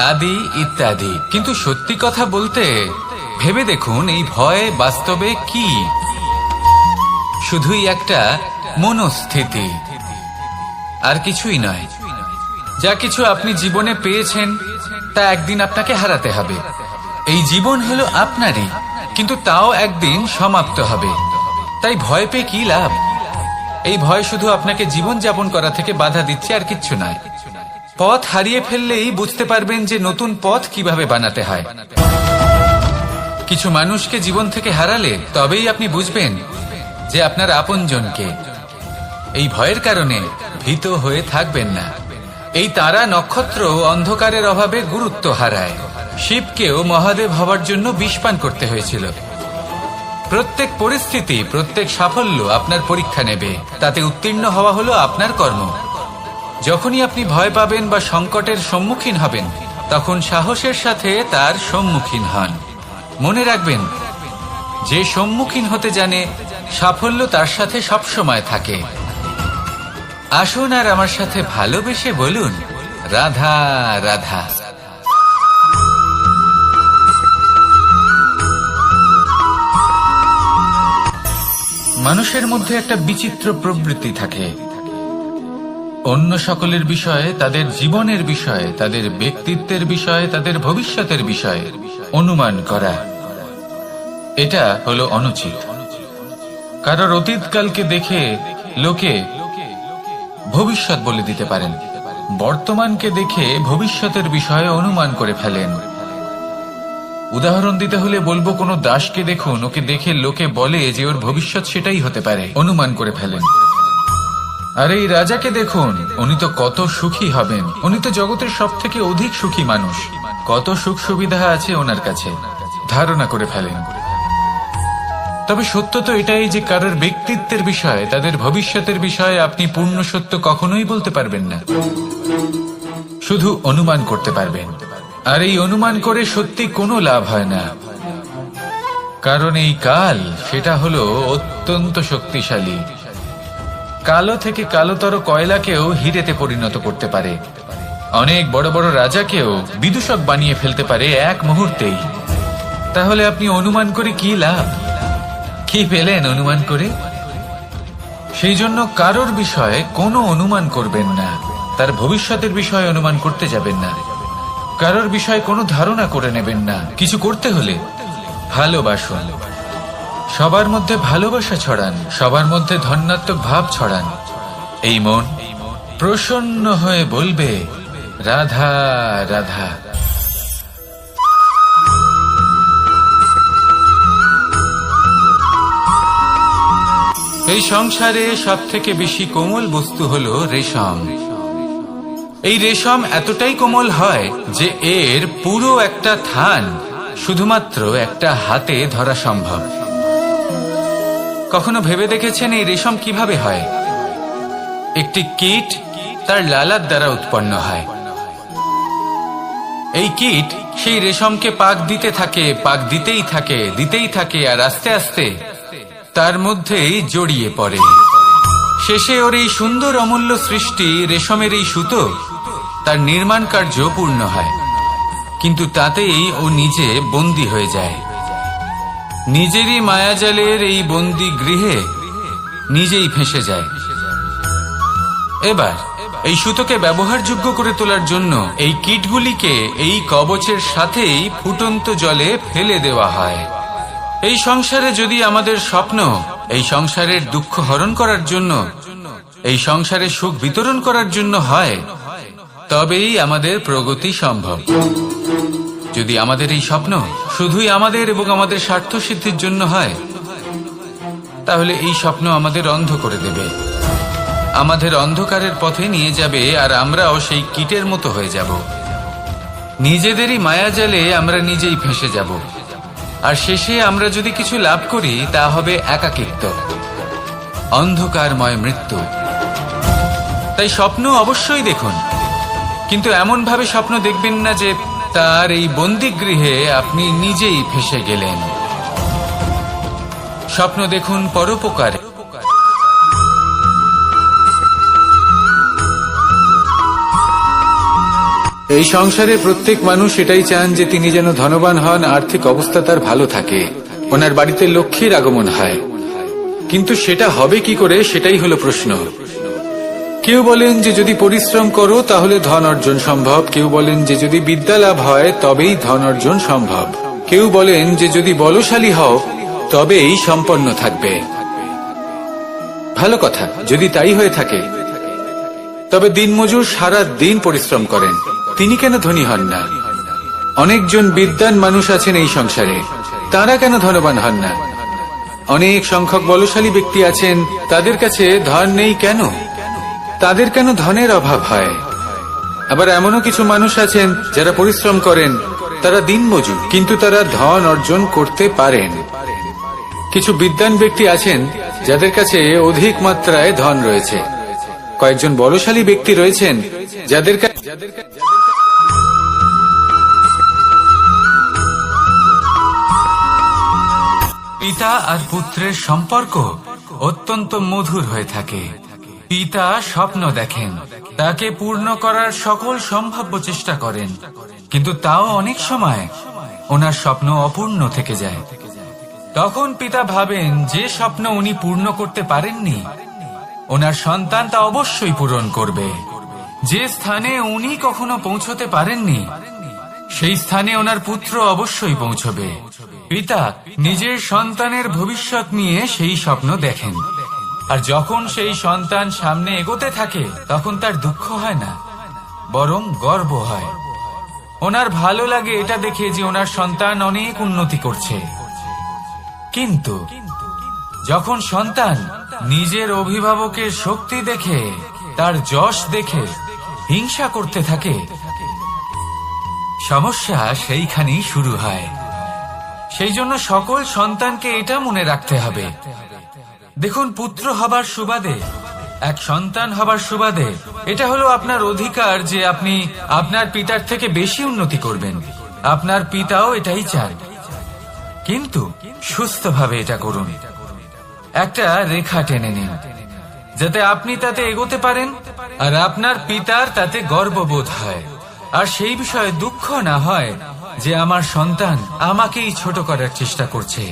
আদি ইত্যাদি। কিন্তু সত্যি কথা বলতে, ভেবে দেখুন এই ভয় বাস্তবে কি? শুধুই একটা মনস্থিতি, আর কিছুই নয়। যা কিছু আপনি জীবনে পেয়েছেন তা একদিন আপনাকে হারাতে হবে। এই জীবন হলো আপনারই, কিন্তু তাও একদিন সমাপ্ত হবে। তাই ভয় পেয়ে কি লাভ? এই ভয় শুধু আপনাকে জীবন যাপন করা থেকে বাধা দিচ্ছে, আর কিচ্ছু নয়। পথ হারিয়ে ফেললেই বুঝতে পারবেন যে নতুন পথ কিভাবে বানাতে হয়। কিছু মানুষকে জীবন থেকে হারালে তবেই আপনি বুঝবেন যে আপনার আপনজনকে। এই ভয়ের কারণে ভীত হয়ে থাকবেন না। এই তারা নক্ষত্র অন্ধকারের অভাবে গুরুত্ব হারায়। শিবকেও মহাদেব হওয়ার জন্য বিষপান করতে হয়েছিল। প্রত্যেক পরিস্থিতি, প্রত্যেক সাফল্য আপনার পরীক্ষা নেবে। তাতে উত্তীর্ণ হওয়া হলো আপনার কর্ম। যখনই আপনি ভয় পাবেন বা সংকটের সম্মুখীন হবেন, তখন সাহসের সাথে তার সম্মুখীন হন। মনে রাখবেন, যে সম্মুখীন হতে জানে, সাফল্য তার সাথে সবসময় থাকে। আসুন আর আমার সাথে ভালোবেসে বলুন, রাধা রাধা। মানুষের মধ্যে একটা বিচিত্র প্রবৃত্তি থাকে। অন্য সকলের বিষয়ে, তাদের জীবনের বিষয়ে, তাদের ব্যক্তিত্বের বিষয়ে, তাদের ভবিষ্যতের বিষয়ে অনুমান করা। এটা হলো অনুচিত। কারোর অতীতকালকে দেখে লোকে ভবিষ্যৎ বলে দিতে পারেন। বর্তমানকে দেখে ভবিষ্যতের বিষয়ে অনুমান করে ফেলেন। উদাহরণ দিতে হলে বলবো, কোনো দাসকে দেখুন, ওকে দেখে লোকে বলে যে ওর ভবিষ্যৎ সেটাই হতে পারে, অনুমান করে ফেলেন। আর এই রাজাকে দেখুন, উনি তো কত সুখী হবেন, উনি তো জগতের সব থেকে অধিক সুখী মানুষ, কত সুখ সুবিধা আছে ওনার কাছে, ধারণা করে ফেলেন। তবে সত্য তো এটাই যে কারোর ব্যক্তিত্বের বিষয়ে, তাদের ভবিষ্যতের বিষয়ে আপনি পূর্ণ সত্য কখনোই বলতে পারবেন না, শুধু অনুমান করতে পারবেন। আর এই অনুমান করে সত্যি কোনো লাভ হয় না, কারণ এই কাল সেটা হলো অত্যন্ত শক্তিশালী। কালো থেকে কালোতর কয়লাকেও হীরেতে পরিণত করতে পারে, অনেক বড় বড় রাজাকেও বিদূষক বানিয়ে ফেলতে পারে এক মুহূর্তেই। তাহলে আপনি অনুমান করে কি লাভ? কি পেলেন অনুমান করে? সেই জন্য কারোর বিষয়ে কোনো অনুমান করবেন না, তার ভবিষ্যতের বিষয়ে অনুমান করতে যাবেন না, কারোর বিষয়ে কোনো ধারণা করে নেবেন না। কিছু করতে হলে ভালোবাসুন, সবার মধ্যে ভালোবাসা ছড়ান, সবার মধ্যে ধনাত্মক ভাব ছড়ান। এই মন প্রসন্ন হয়ে বলবে রাধা রাধা। এই সংসারে সব থেকে বেশি কোমল বস্তু হলো রেশম। এই রেশম এতটাই কোমল হয় যে এর পুরো একটা থান শুধুমাত্র একটা হাতে ধরা সম্ভব। কখনো ভেবে দেখেছেন এই রেশম কিভাবে হয়? একটি কীট তার লালার দ্বারা উৎপন্ন হয়। এই কীট সেই রেশমকে পাক দিতে থাকে, পাক দিতেই থাকে, দিতেই থাকে, আর আস্তে আস্তে তার মধ্যেই জড়িয়ে পড়ে। শেষে ওর এই সুন্দর অমূল্য সৃষ্টি রেশমের এই সুতো, তার নির্মাণ কার্য পূর্ণ হয়, কিন্তু তাতেই ও নিজে বন্দী হয়ে যায়। নিজেরই মায়াজালের এই বন্দী গৃহে নিজেই ফেঁসে যায়। এবার এই সুতোকে ব্যবহারযোগ্য করে তোলার জন্য এই কীটগুলিকে এই কবচের সাথেই ফুটন্ত জলে ফেলে দেওয়া হয়। এই সংসারে যদি আমাদের স্বপ্ন এই সংসারের দুঃখ হরণ করার জন্য, এই সংসারে সুখ বিতরণ করার জন্য হয়, তবেই আমাদের প্রগতি সম্ভব। যদি আমাদের এই স্বপ্ন শুধুই আমাদের এবং আমাদের স্বার্থ সিদ্ধির জন্য হয়, তাহলে এই স্বপ্ন আমাদের অন্ধ করে দেবে, আমাদের অন্ধকারের পথে নিয়ে যাবে, আর আমরাও সেই কীটের মতো হয়ে যাব। নিজেদেরই মায়াজালে আমরা নিজেই ফেঁসে যাব, আর শেষে আমরা যদি কিছু লাভ করি তা হবে একাকিত্ব, অন্ধকারময় মৃত্যু। তাই স্বপ্ন অবশ্যই দেখুন, কিন্তু এমন ভাবে স্বপ্ন দেখবেন না যে তার এই বন্দিগৃহে আপনি নিজেই ফেঁসে গেলেন। স্বপ্ন দেখুন পরোপকারে। এই সংসারে প্রত্যেক মানুষ এটাই চান যে তিনি যেন ধনবান হন, আর্থিক অবস্থা তার ভালো থাকে, ওনার বাড়িতে লক্ষ্মীর আগমন হয়। কিন্তু সেটা হবে কি করে, সেটাই হলো প্রশ্ন। কেউ বলেন যে যদি পরিশ্রম করো তাহলে ধন অর্জন সম্ভব, কেউ বলেন যে যদি বিদ্যা লাভ হয় তবেই ধন অর্জন সম্ভব, কেউ বলেন যে যদি বলশালী হও তবেই সম্পন্ন থাকবে। ভালো কথা, যদি তাই হয়ে থাকে, তবে দিনমজুর সারা দিন পরিশ্রম করেন, তিনি কেন ধনী হন না? অনেকজন বিদ্বান মানুষ আছেন এই সংসারে, তারা কেন ধনবান হন না? অনেক সংখ্যক বলশালী ব্যক্তি আছেন, তাদের কাছে ধন নেই কেন? তাদের কেন ধনের অভাব হয়? আবার এমনও কিছু মানুষ আছেন যারা পরিশ্রম করেন, তারা দিনমজুর, কিন্তু তারা ধন অর্জন করতে পারেন। কিছু বিদ্বান ব্যক্তি আছেন যাদের কাছে অধিক মাত্রায় ধন রয়েছে, কয়েকজন বলশালী ব্যক্তি রয়েছেন যাদের পিতা আর পুত্রের সম্পর্ক অত্যন্ত মধুর হয়ে থাকে। পিতা স্বপ্ন দেখেন, তাকে পূর্ণ করার সকল সম্ভাব্য চেষ্টা করেন, কিন্তু তাও অনেক সময় ওনার স্বপ্ন অপূর্ণ থেকে যায়। তখন পিতা ভাবেন যে স্বপ্ন উনি পূর্ণ করতে পারেননি, ওনার সন্তান তা অবশ্যই পূরণ করবে। যে স্থানে উনি কখনো পৌঁছতে পারেননি, সেই স্থানে ওনার পুত্র অবশ্যই পৌঁছবে। পিতা নিজের সন্তানের ভবিষ্যৎ নিয়ে সেই স্বপ্ন দেখেন, আর যখন সেই সন্তান সামনে এগোতে থাকে তখন তার দুঃখ হয় না, বরং গর্ব হয়। ওনার ভালো লাগে এটা দেখে যে ওনার সন্তান অনেক উন্নতি করছে। কিন্তু যখন সন্তান নিজের অভিভাবকের শক্তি দেখে, তার যশ দেখে হিংসা করতে থাকে, সমস্যা সেইখানেই শুরু হয়। সেই জন্য সকল সন্তানকে এটা মনে রাখতে হবে। দেখুন, পুত্র হবার সুবাদে, এক সন্তান হবার সুবাদে এটা হলো আপনার অধিকার যে আপনি আপনার পিতার থেকে বেশি উন্নতি করবেন। আপনার পিতাও এটাই চান, কিন্তু সুস্থভাবে এটা করুন। একটা রেখা টেনে নিন যাতে আপনি তাতে এগোতে পারেন আর আপনার পিতার তাতে গর্ববোধ হয়, আর সেই বিষয়ে দুঃখ না হয় যে আমার সন্তান আমাকেই ছোট করার চেষ্টা করছে।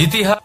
ইতিহাস